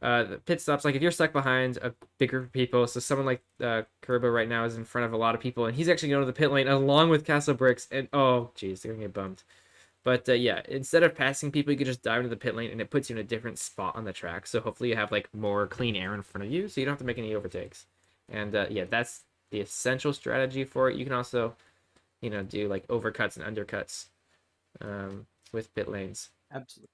the pit stops, like if you're stuck behind a big group of people, so someone like Kerbo right now is in front of a lot of people, and he's actually going to the pit lane along with Castle Bricks, and oh, geez, they're gonna get bumped. But yeah, instead of passing people, you could just dive into the pit lane, and it puts you in a different spot on the track. So hopefully you have like more clean air in front of you, so you don't have to make any overtakes. And yeah, that's the essential strategy for it. You can also, do like overcuts and undercuts with pit lanes. Absolutely.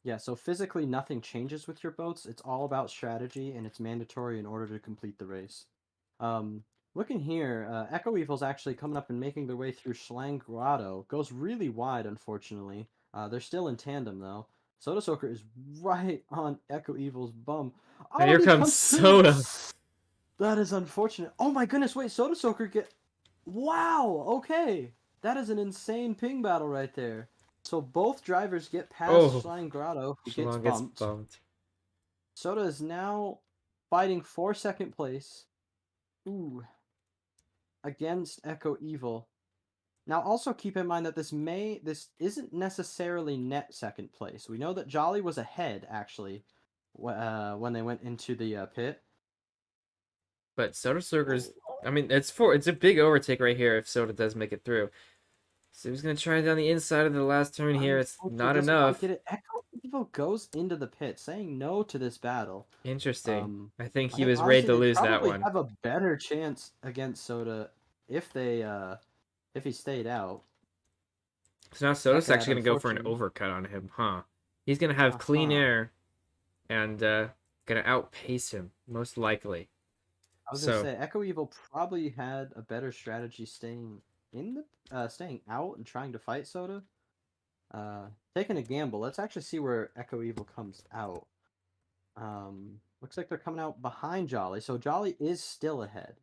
Yeah, so physically nothing changes with your boats. It's all about strategy, and it's mandatory in order to complete the race. Looking here, Echo Evil's actually coming up and making their way through Schlang Grotto. Goes really wide, unfortunately. They're still in tandem, though. Soda Soaker is right on Echo Evil's bum. And Oh, here he comes through! Soda. That is unfortunate. Oh my goodness, wait, Soda Soaker get... Wow, okay. That is an insane ping battle right there. So both drivers get past Schlang Grotto, who gets bumped. Soda is now fighting for second place. Ooh. Against Echo Evil. Now also keep in mind that this isn't necessarily net second place. We know that Jolly was ahead, actually, when they went into the pit. But Soda Soaker's, I mean, it's a big overtake right here if Soda does make it through. So he's gonna try down the inside of the last turn here. It's not enough. Echo Evil goes into the pit, saying no to this battle. Interesting. I think he was ready to lose that one. Have a better chance against Soda if he stayed out. So now Soda's actually gonna go for an overcut on him, huh? He's gonna have clean air, and gonna outpace him most likely. I was gonna say Echo Evil probably had a better strategy staying out and trying to fight Soda. Taking a gamble. Let's actually see where Echo Evil comes out. Looks like they're coming out behind Jolly, so Jolly is still ahead.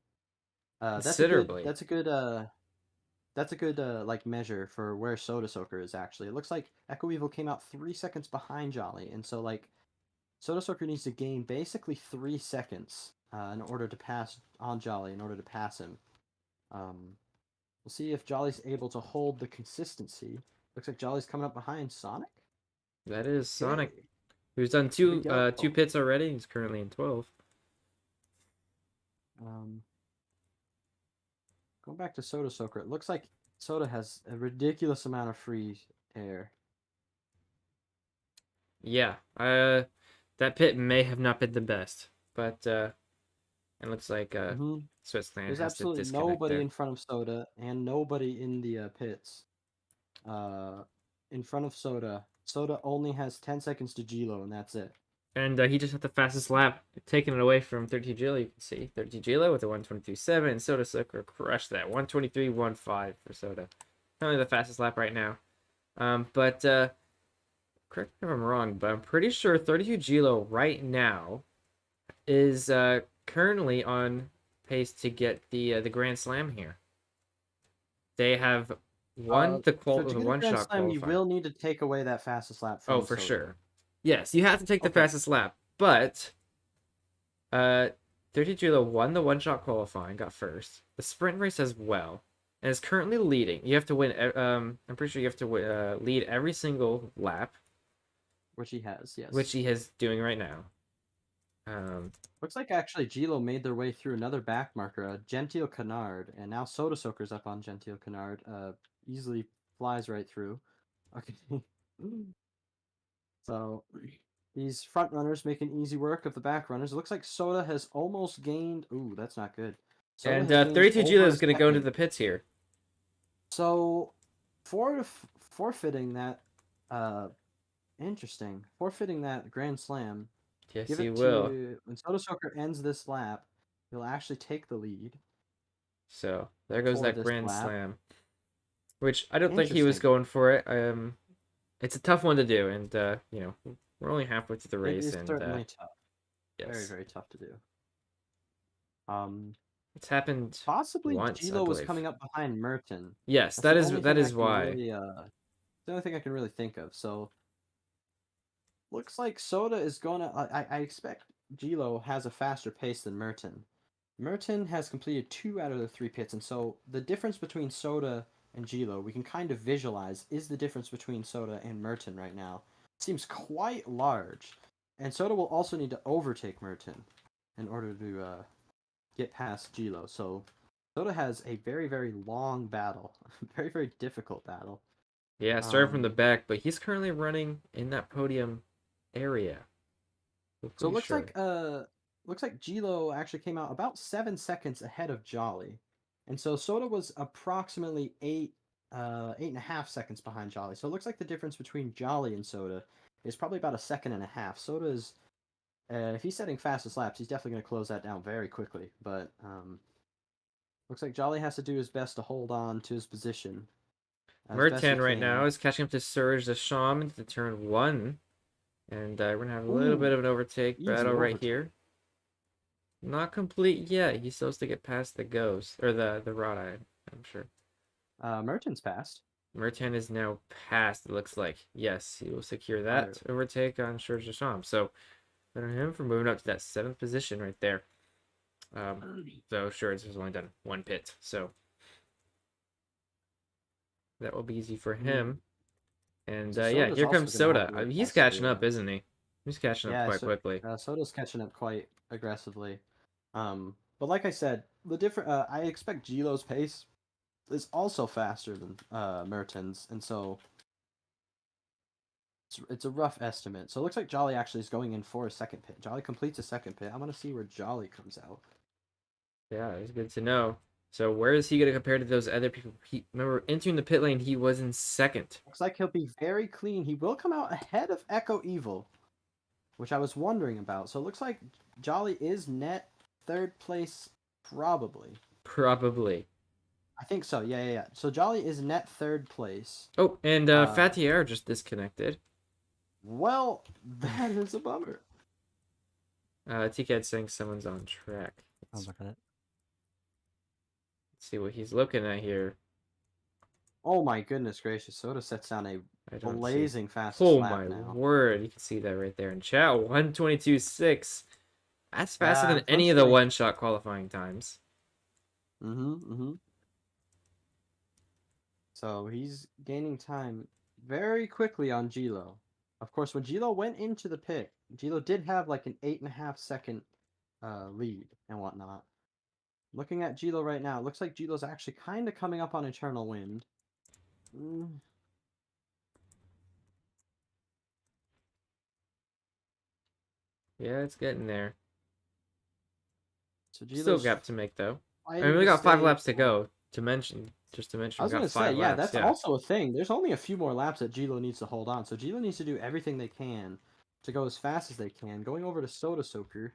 Considerably. That's a good like measure for where Soda Soaker is actually. It looks like Echo Evil came out 3 seconds behind Jolly, and so like Soda Soaker needs to gain basically 3 seconds in order to pass on Jolly, in order to pass him. We'll see if Jolly's able to hold the consistency. Looks like Jolly's coming up behind Sonic. That is Sonic, who's done two pits already. He's currently in 12. Going back to Soda Soaker, it looks like Soda has a ridiculous amount of free air. Yeah, that pit may have not been the best, but it looks like Switzerland There's has to absolutely disconnect nobody there. in front of Soda and nobody in the pits. In front of Soda. Soda only has 10 seconds to Gilo, and that's it. And he just had the fastest lap, taking it away from 32 Gilo. You can see 32 Gilo with a 1:23.7, and Soda Soaker crushed that 1:23.15 for Soda. Only the fastest lap right now. But correct me if I'm wrong, but I'm pretty sure 32 Gilo right now is currently on pace to get the Grand Slam here. They have won the one-shot qualifying. You will need to take away that fastest lap from for sure. Yes, you have to take the fastest lap, but 32 Gilo won the one-shot qualifying, got first, the sprint race as well, and is currently leading. You have to win. I'm pretty sure you have to lead every single lap, which he has. Yes, which he is doing right now. Looks like actually Gilo made their way through another back marker, Gentile Canard, and now Soda Soaker's up on Gentile Canard. Easily flies right through. Okay. So these front runners making easy work of the back runners. It looks like Soda has almost gained. Ooh, that's not good. Soda and 32 Gilo is going to go into the pits here. So forfeiting that, interesting. Forfeiting that Grand Slam. Yes, he will. When Soda Soaker ends this lap, he'll actually take the lead. So there goes that Grand Slam, which I don't think he was going for it. It's a tough one to do, and we're only halfway through the race. It is certainly tough. Yes. Very, very tough to do. It's happened possibly once, Gilo was coming up behind Merton. Yes, that is why. Really, the only thing I can really think of. So looks like Soda is gonna. I expect Gilo has a faster pace than Merton. Merton has completed 2 out of the 3 pits, and so the difference between Soda and Gilo, we can kind of visualize, is the difference between Soda and Merton right now. It seems quite large. And Soda will also need to overtake Merton in order to get past Gilo. So Soda has a very, very long battle. Very, very difficult battle. Yeah, starting from the back, but he's currently running in that podium area. So it looks like Gilo actually came out about 7 seconds ahead of Jolly. And so Soda was approximately 8.5 seconds behind Jolly. So it looks like the difference between Jolly and Soda is probably about a second and a half. Soda is, if he's setting fastest laps, he's definitely going to close that down very quickly. But looks like Jolly has to do his best to hold on to his position. Mertan right now is catching up to Surge the Shaman to turn 1. And we're going to have a little bit of an overtake battle right here. Not complete yet. He's supposed to get past the Ghost, or the Rod-Eye, I'm sure. Merton's passed. Mertan is now passed, it looks like. Yes, he will secure that overtake on Surge the Shaman. So, good on him for moving up to that 7th position right there. So, Surge has only done 1 pit, so that will be easy for him. And So yeah, here comes Soda. have to He's catching up, isn't he? He's catching up quite quickly. Soda's catching up quite aggressively. But like I said, the different I expect Gilo's pace is also faster than Merton's, and so it's a rough estimate. So it looks like Jolly actually is going in for a second pit. Jolly completes a second pit. I want to see where Jolly comes out. Yeah, it's good to know. So where is he going to compare to those other people? Remember, entering the pit lane, he was in 2nd. Looks like he'll be very clean. He will come out ahead of Echo Evil, which I was wondering about. So it looks like Jolly is net 3rd place, probably. Probably. I think so. Yeah. So Jolly is net 3rd place. Oh, and Fatier just disconnected. Well, that is a bummer. TCAD's saying someone's on track. I'll look at it. Let's see what he's looking at here. Oh my goodness gracious! Soda sets down a blazing fastest lap now. Oh my word! You can see that right there in chat. 1:22.6. That's faster than any of the one-shot qualifying times. So he's gaining time very quickly on Gilo. Of course, when Gilo went into the pit, Gilo did have like an 8.5 second lead and whatnot. Looking at Gilo right now, it looks like Gilo's actually kind of coming up on Eternal Wind. Yeah, it's getting there. So Still gap to make though. I mean, we got 5 laps to go. Just to mention, I was we got 5 laps. Yeah, that's also a thing. There's only a few more laps that Gilo needs to hold on. So Gilo needs to do everything they can to go as fast as they can. Going over to Soda Soaker.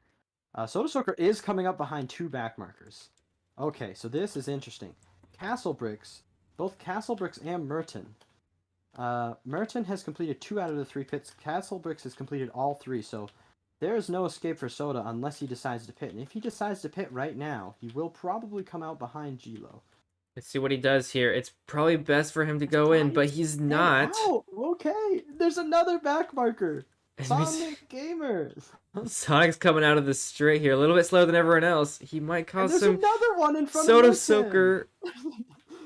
Soda Soaker is coming up behind 2 back markers. Okay, so this is interesting. Castle Bricks, both Castle Bricks and Merton. Merton has completed 2 out of the 3 pits. Castle Bricks has completed all 3, so there is no escape for Soda unless he decides to pit. And if he decides to pit right now, he will probably come out behind Gilo. Let's see what he does here. It's probably best for him to go in, but he's not. Oh, okay. There's another back marker. Sonic Gamer. Sonic's coming out of the straight here, a little bit slower than everyone else. He might cause some. Another one in front Soda of Soaker.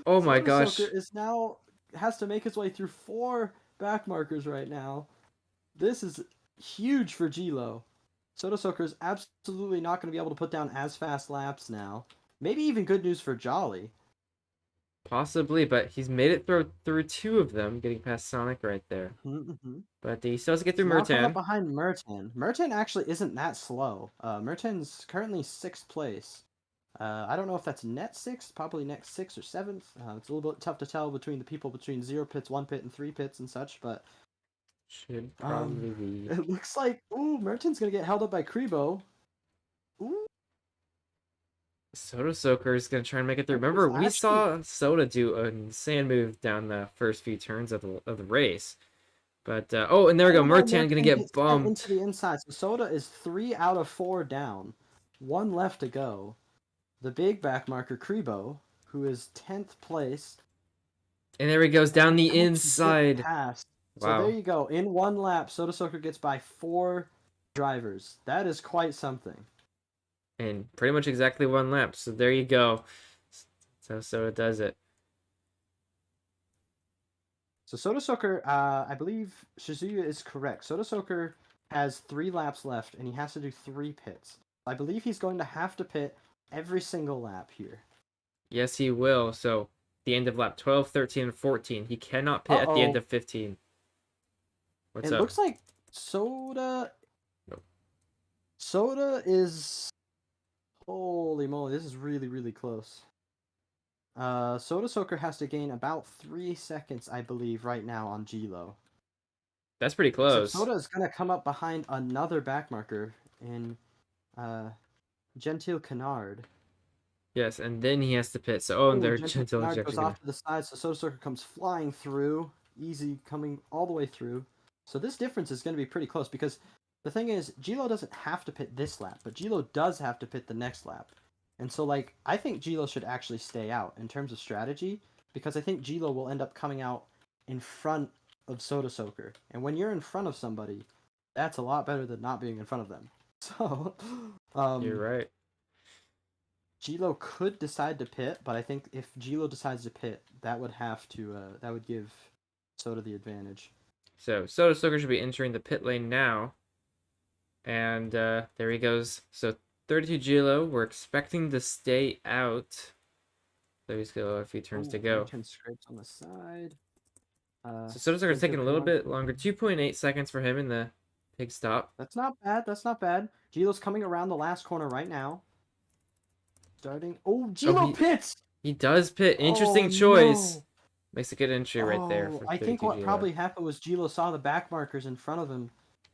Oh my gosh. Soda Soaker has to make his way through 4 back markers right now. This is huge for Gilo. Soda Soaker is absolutely not going to be able to put down as fast laps now. Maybe even good news for Jolly. Possibly, but he's made it through 2 of them, getting past Sonic right there. But he still has to get through Mertan. Behind Mertan. Mertan actually isn't that slow. Mertan's currently 6th place. I don't know if that's net 6th, probably net 6th or 7th. It's a little bit tough to tell between the people between 0 pits, 1 pit, and 3 pits and such, but should probably be. It looks like Mertan's gonna get held up by Krebo. Soda Soaker is going to try and make it through. Remember, we saw Soda do an insane move down the first few turns of the race. But, and there we go. Mertan going to get bumped. Into the inside. So Soda is 3 out of 4 down. 1 left to go. The big back marker, Krebo, who is 10th place. And there he goes, down the inside. Wow. So there you go. In 1 lap, Soda Soaker gets by 4 drivers. That is quite something. And pretty much exactly 1 lap. So there you go. So Soda does it. So Soda Soaker, I believe Shizuya is correct. Soda Soaker has 3 laps left, and he has to do 3 pits. I believe he's going to have to pit every single lap here. Yes, he will. So the end of lap 12, 13, and 14. He cannot pit at the end of 15. What's it up? looks like Soda... Nope. Soda is... Holy moly, this is really, really close. Soda Soaker has to gain about 3 seconds, I believe, right now on Gilo. That's pretty close. So Soda is going to come up behind another backmarker in Gentile Canard. Yes, and then he has to pit. So, and they're Gentile gentle Canard injection. goes off to the side, so Soda Soaker comes flying through, easy coming all the way through. So this difference is going to be pretty close because the thing is, Gilo doesn't have to pit this lap, but Gilo does have to pit the next lap. And so, like, I think Gilo should actually stay out in terms of strategy because I think Gilo will end up coming out in front of Soda Soaker. And when you're in front of somebody, that's a lot better than not being in front of them. So, You're right. Gilo could decide to pit, but I think if Gilo decides to pit, that would have to that would give Soda the advantage. So Soda Soaker should be entering the pit lane now. And there he goes. So 32 Gilo, we're expecting to stay out. So he's got a few turns to go. 10 scrapes on the side. So Soda Soaker's taking a little bit longer. 2.8 seconds for him in the pig stop. That's not bad. That's not bad. Gilo's coming around the last corner right now. Starting. Oh, Gilo pits! He does pit. Interesting choice. No. Makes a good entry right there. For I think what probably happened was Gilo saw the back markers in front of him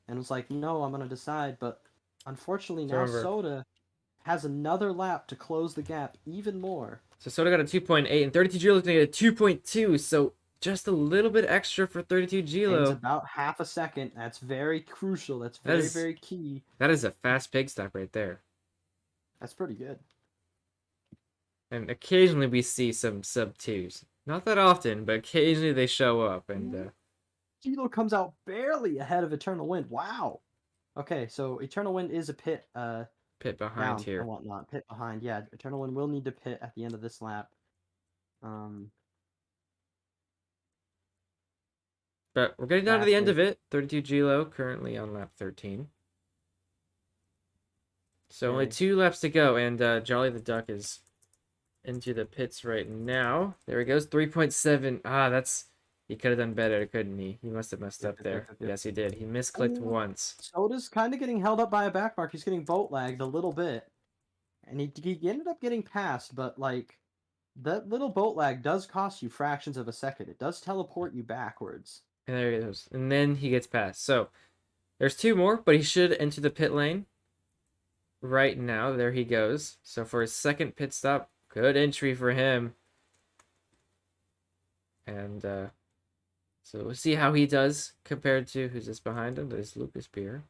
and was like, no, I'm going to decide. But unfortunately now Soda has another lap to close the gap even more. So Soda got a 2.8 and 32 Gilo's going to get a 2.2. So just a little bit extra for 32 Gilo. It's about half a second. That's very crucial. That's very, very key. That is a fast pig stop right there. That's pretty good. And occasionally we see some sub 2s. Not that often, but occasionally they show up. And Gilo comes out barely ahead of Eternal Wind. Wow. Okay, so Eternal Wind is a pit. Pit behind here. And whatnot. Pit behind. Yeah, Eternal Wind will need to pit at the end of this lap. But we're getting down to the end of it. 32 Gilo currently on lap 13. So only 2 laps to go, and Jolly the Duck is into the pits right now. There he goes, 3.7. That's... He could have done better, couldn't he? He must have messed up there. Yes, he did. He misclicked once. Soda's kind of getting held up by a backmark. He's getting boat lagged a little bit. And he ended up getting past, but, like, that little boat lag does cost you fractions of a second. It does teleport you backwards. And there he goes. And then he gets past. So, there's 2 more, but he should enter the pit lane right now. There he goes. So, for his second pit stop, good entry for him. And, so we'll see how he does compared to who's this behind him. There's Lucas Beer.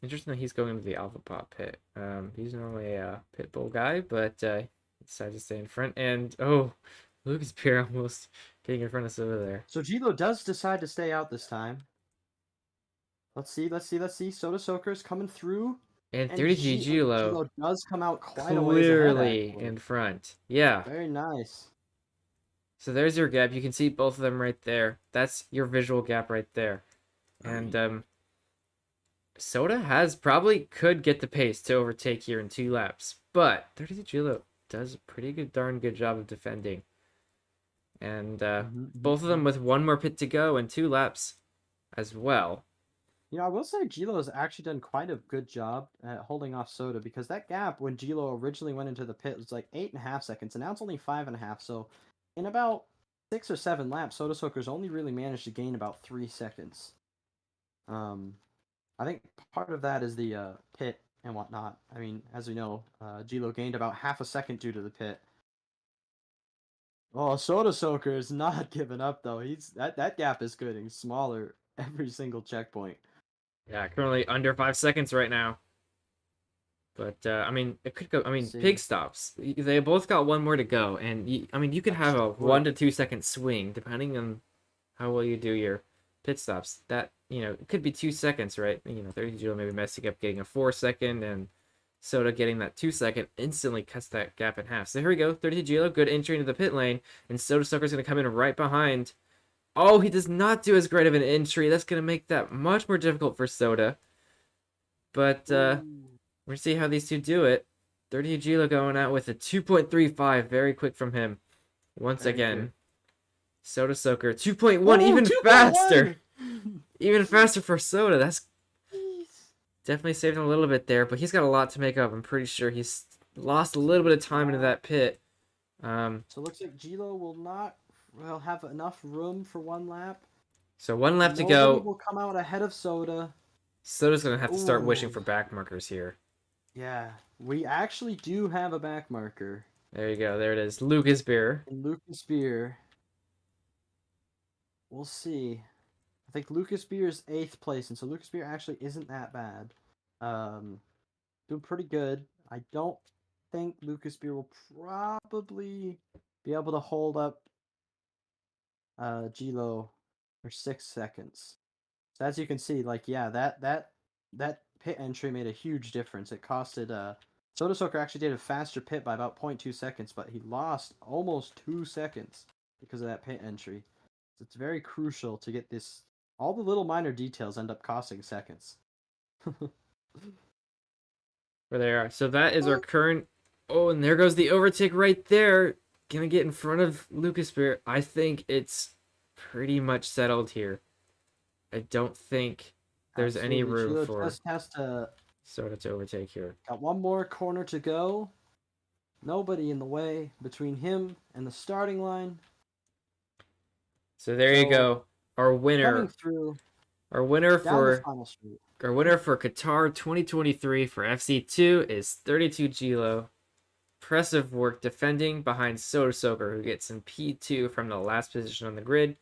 Interesting that he's going into the Alpha Pop pit. He's normally a pit bull guy, but he decided to stay in front. And, Lucas Beer almost getting in front of us over there. So Gilo does decide to stay out this time. Let's see. Soda Soaker's coming through. And 30G Gilo does come out quite a ways clearly ahead, in front. Yeah. Very nice. So there's your gap. You can see both of them right there. That's your visual gap right there. And Soda could get the pace to overtake here in 2 laps. But 32 Gilo does a pretty darn good job of defending. And both of them with 1 more pit to go and 2 laps as well. I will say Gilo has actually done quite a good job at holding off Soda because that gap when Gilo originally went into the pit was like 8.5 seconds, and now it's only 5.5. So in about 6 or 7 laps, Soda Soaker's only really managed to gain about 3 seconds. I think part of that is the pit and whatnot. I mean, as we know, Gilo gained about half a second due to the pit. Oh, Soda Soaker is not giving up though. That gap is getting smaller every single checkpoint. Yeah, currently under 5 seconds right now. But I mean, it could go. I mean, pig stops. They both got 1 more to go, and you could have a 1 to 2 second swing depending on how well you do your pit stops. That it could be 2 seconds, right? 30 Gilo maybe messing up, getting a 4 second, and Soda getting that 2 second instantly cuts that gap in half. So here we go, 32 Gilo, good entry into the pit lane, and Soda Soaker's gonna come in right behind Oh, he does not do as great of an entry. That's going to make that much more difficult for Soda. But we're Ooh. going to see how these two do it. 30 Gila going out with a 2.35. Very quick from him. Once Very again. good. Soda Soaker 2.1. Ooh, Even 2.1! faster. Even faster for Soda. That's Jeez. definitely saved him a little bit there. But he's got a lot to make up. I'm pretty sure he's lost a little bit of time into that pit. So it looks like Gilo will not have enough room for one lap. So one lap to Nobody go. will come out ahead of Soda. Soda's going to have to start wishing Ooh. for back markers here. Yeah, we actually do have a back marker. There you go. There it is. Lucas Beer. And Lucas Beer. We'll see. I think Lucas Beer is 8th place, and so Lucas Beer actually isn't that bad. Doing pretty good. I don't think Lucas Beer will probably be able to hold up Gilo for 6 seconds. So as you can see, like that pit entry made a huge difference. It costed Soda Soaker actually did a faster pit by about 0.2 seconds, but he lost almost 2 seconds because of that pit entry. So it's very crucial to get this. All the little minor details end up costing seconds. Where they are. So that is our current. Oh, and there goes the overtake right there. Gonna get in front of Lucas Beer. I think it's pretty much settled here. I don't think there's any room Gilo for just has to Soda to overtake here. got one more corner to go. Nobody in the way between him and the starting line. So there you So, go. Our winner. Coming through Our winner down the for final street. our winner for Qatar 2023 for FC2 is 32 Gilo. Impressive work defending behind Soda Soaker, who gets in P2 from the last position on the grid.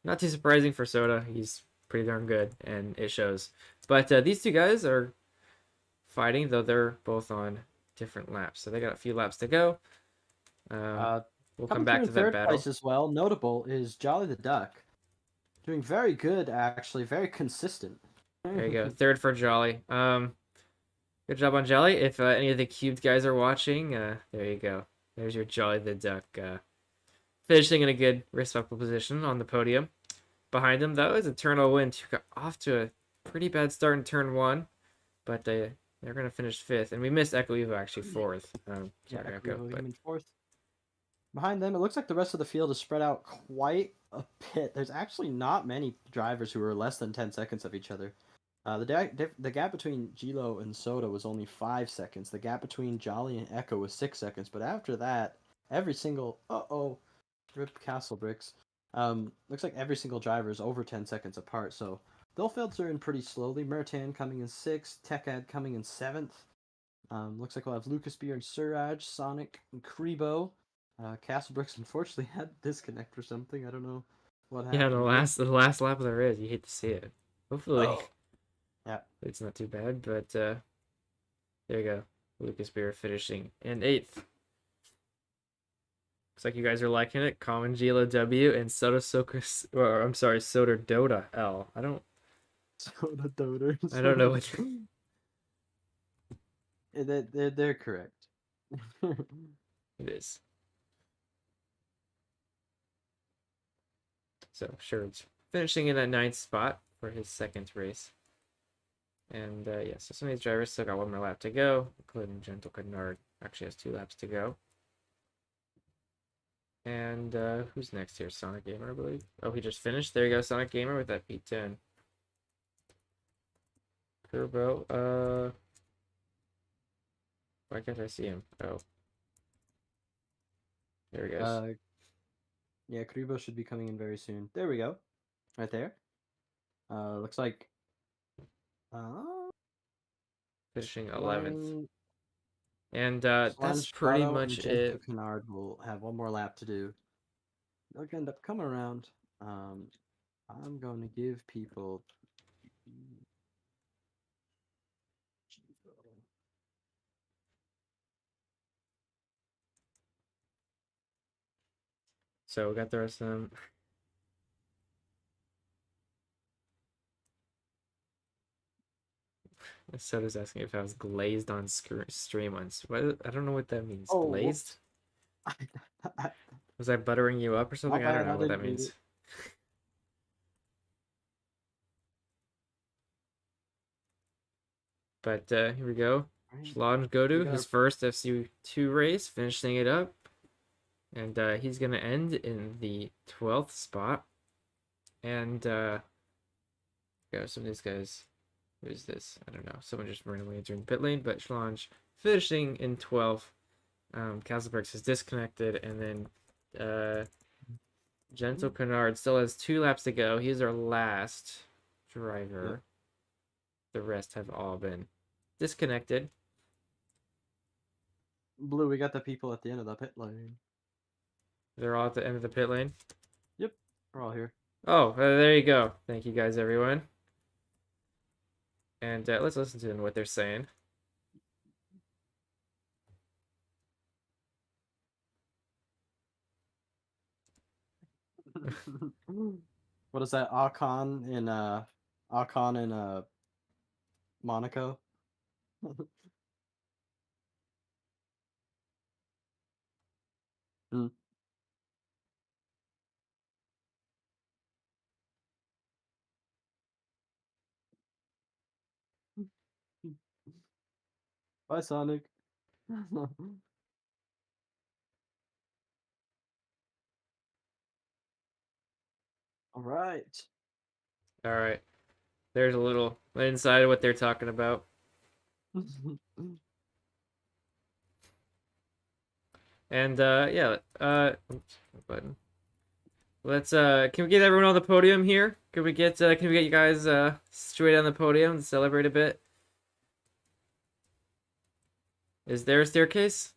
Not too surprising for Soda. He's pretty darn good, and it shows. But these two guys are fighting, though they're both on different laps. So they got a few laps to go. We'll come back to that third battle. place as well. Notable is Jolly the Duck. Doing very good, actually. Very consistent. There you go. Third for Jolly. Good job on Jolly. If any of the cubed guys are watching, there you go. There's your Jolly the Duck. Finishing in a good, respectable position on the podium. Behind him, though, is Eternal Wind, who got off to a pretty bad start in turn 1. But they're going to finish 5th. And we missed Echo Evo, actually, 4th. Sorry, Echo. But... Fourth. Behind them, it looks like the rest of the field is spread out quite a bit. There's actually not many drivers who are less than 10 seconds of each other. The gap between Gilo and Soda was only 5 seconds. The gap between Jolly and Echo was 6 seconds. But after that, every single... Rip Castle Bricks. Looks like every single driver is over 10 seconds apart. So they'll filter in pretty slowly. Mertan coming in 6th. Tekad coming in 7th. Looks like we'll have Lucas Beer and Suraj, Sonic, and Kribo. Castle Bricks unfortunately had disconnect or something. I don't know what happened. Yeah, the last lap of the race. You hate to see it. Hopefully, yeah, it's not too bad. But there you go. Lucas Beer finishing in 8th. Looks like you guys are liking it. Common Gila W and Soda Soaker. Or I'm sorry, Soda Dota L. Soda Doter. I don't know what. They're correct. It is. So Sherrod's finishing in that 9th spot for his 2nd race. And yeah, so some of these drivers still got one more lap to go, including Gentle Canard actually has 2 laps to go. And who's next here? Sonic Gamer, I believe. Oh, he just finished. There you go, Sonic Gamer with that P10. Turbo. Why can't I see him? Oh. There he goes. Yeah, Kribo should be coming in very soon. There we go. Right there. Looks like Finishing 11th. And that's pretty much it. Canard will have one more lap to do. They'll end up coming around. I'm going to give people. So we got the rest of them. Soda's asking if I was glazed on stream once. What? I don't know what that means. Oh, glazed? Was I buttering you up or something? I don't know what that means. But here we go. Alright, Shalon Godu, We got his first FC2 race, finishing it up. And he's going to end in the 12th spot. And yeah, some of these guys, who's this? I don't know. Someone just randomly entered the pit lane, but Shalonj finishing in 12th. Castlebergs is disconnected, and then Gentle Kennard still has 2 laps to go. He's our last driver. Yep. The rest have all been disconnected. Blue, we got the people at the end of the pit lane. They're all at the end of the pit lane. Yep, we're all here. Oh, there you go. Thank you guys, everyone. And let's listen to what they're saying. What is that? Akon in Monaco. Mm. Bye, Sonic. All right. All right. There's a little inside of what they're talking about. And yeah, oops, button. Let's can we get everyone on the podium here? Can we get you guys straight on the podium to celebrate a bit? Is there a staircase?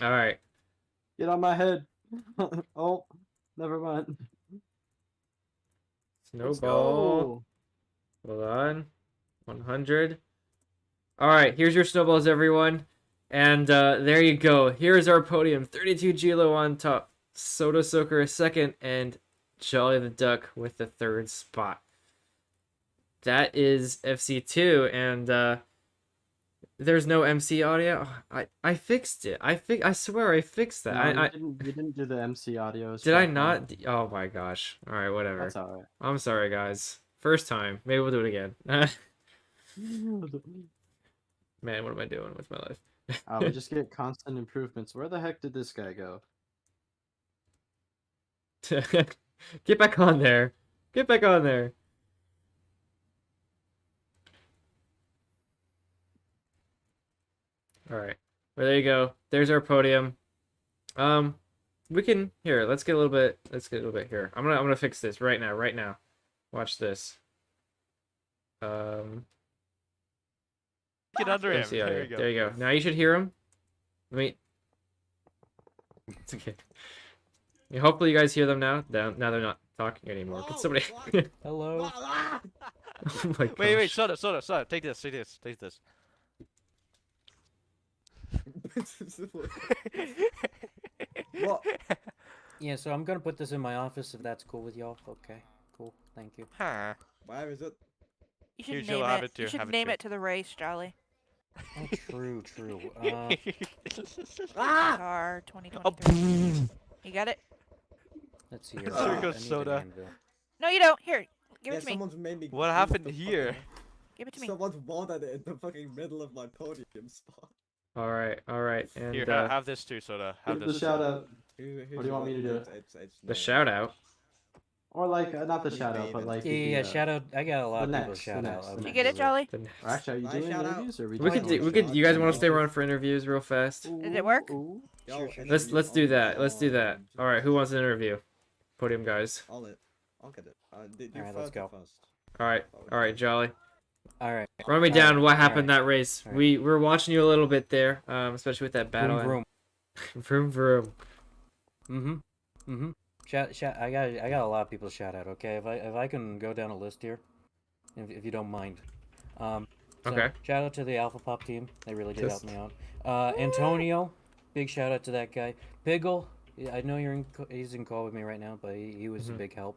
All right. Get on my head. Oh, never mind. Let's Snowball. go. Hold on. 100. All right, here's your snowballs, everyone. And there you go. Here's our podium. 32 Gilo on top. Soda Soaker second, and Jolly the Duck with the 3rd spot. That is FC2, and there's no MC audio. I fixed it. I swear I fixed that. No, I you didn't do the MC audios. did I back not? then. Oh my gosh. All right, whatever. That's all I'm sorry, guys. First time. Maybe we'll do it again. right. Man, what am I doing with my life? We just get constant improvements. Where the heck did this guy go? Get back on there. Get back on there. All right. Well, there you go. There's our podium. We can here. Let's get a little bit. Let's get a little bit here. I'm gonna fix this right now. Right now. Watch this. Get under him. MC audio. There you go. There you go. Now you should hear him. Let me. It's okay. Yeah, hopefully you guys hear them now. Now they're not talking anymore. Can somebody? Hello. Oh my gosh. Wait, Soda. Take this. Well, Yeah, so I'm gonna put this in my office if that's cool with y'all. Okay, cool. Thank you. Huh. Where is it? You Here, should Jill, name have it. it too, You should have it name too. it to the race, Jolly. Oh, true. Car Oh, 2023. You got it? Let's see here. There I goes need an Soda. anvil. No, you don't. Here, give Yeah, it to me. someone's made me. What move happened the here? Give it to me. Someone's wanted it in the fucking middle of my podium spot. All right. And Here, have this too, Soda. Have give the this. shout out. Who What do you want me to do? the shout out. Or like, not the shout out, but like. Yeah, shout out. I got a lot The of people next, shout the out. next, the Did you next. get it, Jolly? The Or next. actually, are you My doing shout out. interviews or We doing could. You guys want to stay around for interviews real fast? Did it work? Ooh. Let's do that. Let's do that. All right. Who wants an interview? Podium guys. I'll get it. Alright, let's go. First. All right. Jolly. All right. Run me down. What happened alright, that race? alright. We were watching you a little bit there, especially with that battle. Vroom, Vroom vroom. vroom. Shout. I got a lot of people to shout out. Okay, if I can go down a list here, if you don't mind. So, Okay. Shout out to the Alpha Pop team. They really did help me out. Antonio, big shout out to that guy. Piggle, I know he's in call with me right now, but he was a big help.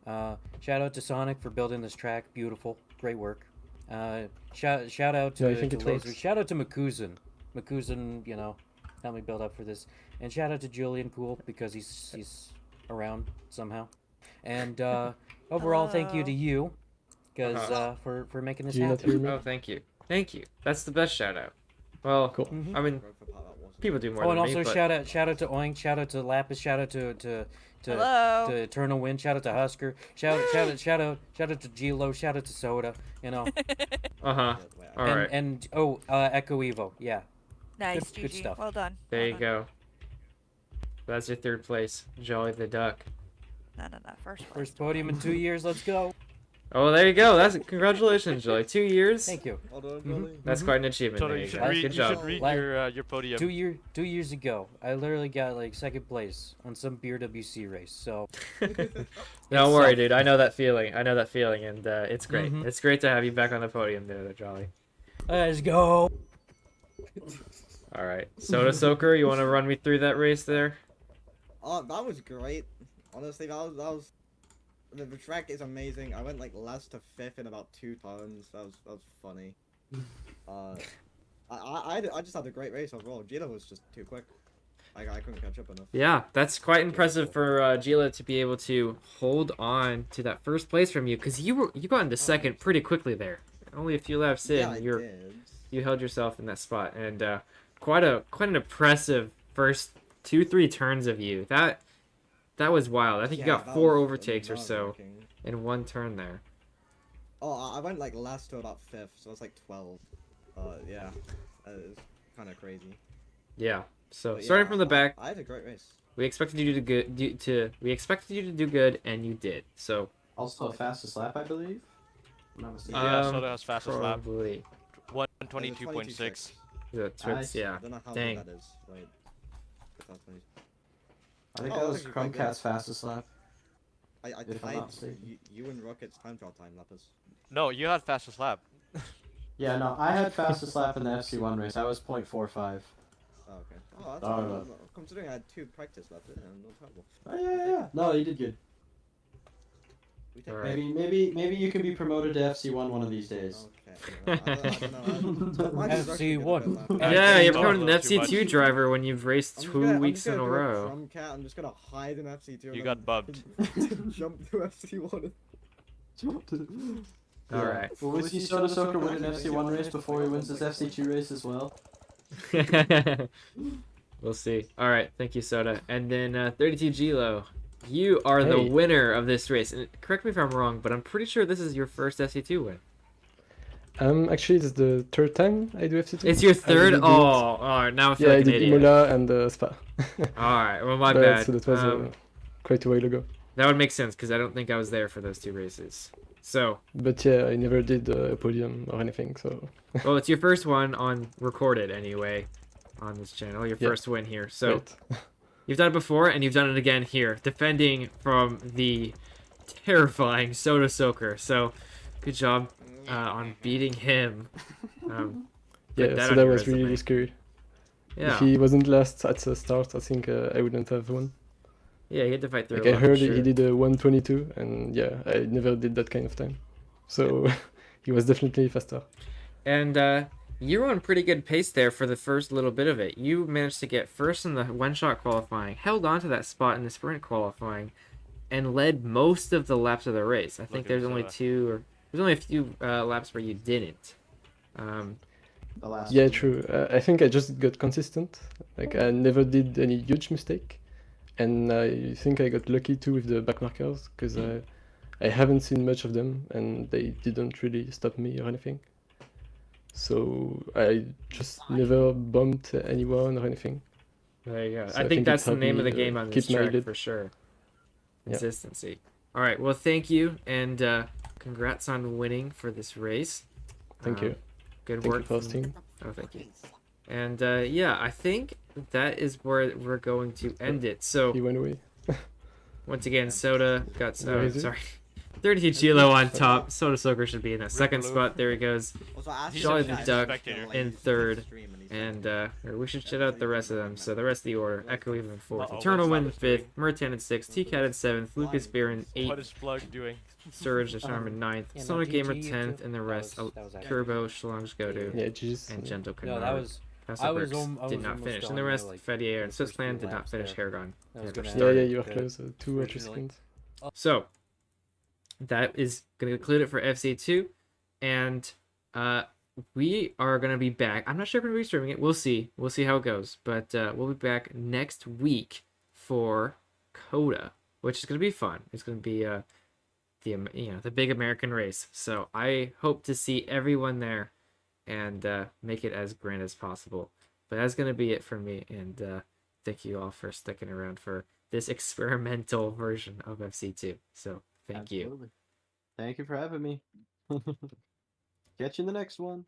Shout out to Sonic for building this track. Beautiful, great work. Shout out to I think it Laser. works. Shout out to Makuzan. Makuzan, helped me build up for this. And shout out to Julian Cool because he's around somehow. And overall, thank you to you, because for making this Do you not happen. hear me? Oh, thank you. That's the best shout out. Well, Cool. I mean, people do more Oh, than and me, also but... shout out to Oink, shout out to Lapis, shout out to Hello. Eternal Wind, shout out to Husker, shout out to Gilo, shout out to Soda, you know. All right. And Echo Evo, yeah. Nice, good GG. stuff. Well done. There well you done. go. That's your third place. Jolly the Duck. No. First place. First podium in 2 years, let's go. Oh, there you go. That's congratulations, Jolly. 2 years. Thank you. Well done, Jolly. That's quite an achievement. Soda, There you you should go. read, Good you job. should read Like, your podium. 2 years ago, I literally got like second place on some beer WC race. So Don't worry, dude. I know that feeling. And it's great. Mhm. It's great to have you back on the podium there, Jolly. let's go. All right, Soda Soaker, you want to run me through that race there? Oh, that was great. Honestly, that was the track is amazing. I went like last to fifth in about 2 turns. That was funny. I just had a great race overall. Gila was just too quick. I couldn't catch up enough. Yeah, that's quite impressive for Gila to be able to hold on to that first place from you, because you got into second pretty quickly there. Only a few laps in, Yeah, I did. you held yourself in that spot, and quite an impressive first 2-3 turns of you. That was wild. I think you Yeah, got that 4 was overtakes or so nerve-wracking. in one turn there. Oh, I went like last to about 5th, so it's like 12. Yeah, it's kind of crazy. Yeah. So But starting yeah, from the back, I had a great race. we expected you to do good, and you did. So Also, fastest lap, I believe. If I'm not mistaken. Yeah, Um, Soda has fastest lap. probably 122.6. the Twits. Yeah. I don't know how Dang. good that is. Wait. I think Oh, that was that's pretty good. Chromecat's fastest lap. I If I'm tied not mistaken. you and Rocket's time trial time, Lapis. No, you had fastest lap. Yeah, no, I had fastest lap in the FC1 race. I was 0.45. Oh, okay. Oh, that's Oh, no, no. considering I had 2 practice laps, no trouble. Oh, yeah. No, you did good. We take Alright. Maybe you can be promoted to FC1 one of these days. Okay. I don't know. Mine is actually FC1. gonna be a lap. Yeah, you're Don't probably an look too FC2 much. driver when you've raced I'm just 2 gonna- I'm weeks just in a gonna go row. From Cat, I'm just gonna hide in FC2. You and got then bumped. jump to FC1. All right. Will we see Soda Soaker win an FC1 race before he wins his FC2 race as well? We'll see. All right, thank you, Soda. And then 32 Gilo, you are the Hey. winner of this race. And correct me if I'm wrong, but I'm pretty sure this is your first FC2 win. Actually, it's the third time I do FC2. It's your I third. did it. Oh, all right. Now I feel Yeah, I like an did idiot. Imola and Spa. All right. Well, my But, bad. So that was quite a while ago. That would make sense because I don't think I was there for those 2 races. So, But yeah, I never did a podium or anything, so well, it's your first one on recorded anyway on this channel. Your Yeah. first win here. So. right. You've done it before, and you've done it again here, defending from the terrifying Soda Soaker. So, good job on beating him. Put Yeah, that so on that your was really resume. scary. Yeah, If he wasn't last at the start, I think I wouldn't have won. yeah, he had to fight through. Like a I lot, for heard sure. he did a 122, and yeah, I never did that kind of time. So he was definitely faster. And you were on pretty good pace there for the first little bit of it. You managed to get first in the one-shot qualifying, held on to that spot in the sprint qualifying, and led most of the laps of the race. I think Look at there's only Soda. there's only a few laps where you didn't. The last Yeah, one. true. I think I just got consistent. Like I never did any huge mistake, and I think I got lucky too with the back markers because I haven't seen much of them, and they didn't really stop me or anything. So I just never bumped anyone or anything. There you go. So I I think think that's it the helped name of the me, game on this keep my track lead. for sure. Yeah. Consistency. All right. Well, thank you, and congrats on winning for this race. Thank you. Good Thank work. you for from- hosting. Oh, thank you. And yeah, I think that is where we're going to end it. So He went away. once again, Soda got Where is he? sorry. 32 Chilo on top. Soda Soaker should be in that second Blue. spot. There he goes. Also, I asked He's Jolly him the if he Duck was gonna, in use third, the stream, and he said And no. or we should shout out the rest of them. So the rest of the order: Echo even in 4th, Uh-oh, Eternal what's Wind in Lapis doing? 5th, Murtan in 6th, T-Cat in 7th, Lucas Beer in What 8th, is Plug doing? Surge the Charm in 9th, Yeah, no, Sonic Gamer GG, 10th, too. and the rest: That was actually- Turbo, Shalongs Godu, Yeah, jeez. and Gentle No, Canard. that was I was Castlebergs did not almost finish, on and the there, rest, like, Fedier for and the first Switzerland few did not laps finish. there. Haragon. I was never gonna- Yeah, started. you were Good. close. 2 or 3 Originally. seconds. So that is going to conclude it for FC2, and we are going to be back. I'm not sure if we're going to be streaming it. We'll see. We'll see how it goes. But we'll be back next week for Coda, which is going to be fun. It's going to be the big American race. So I hope to see everyone there and make it as grand as possible. But that's going to be it for me. And thank you all for sticking around for this experimental version of FC2. So thank you. Absolutely. Thank you for having me. Catch you in the next one.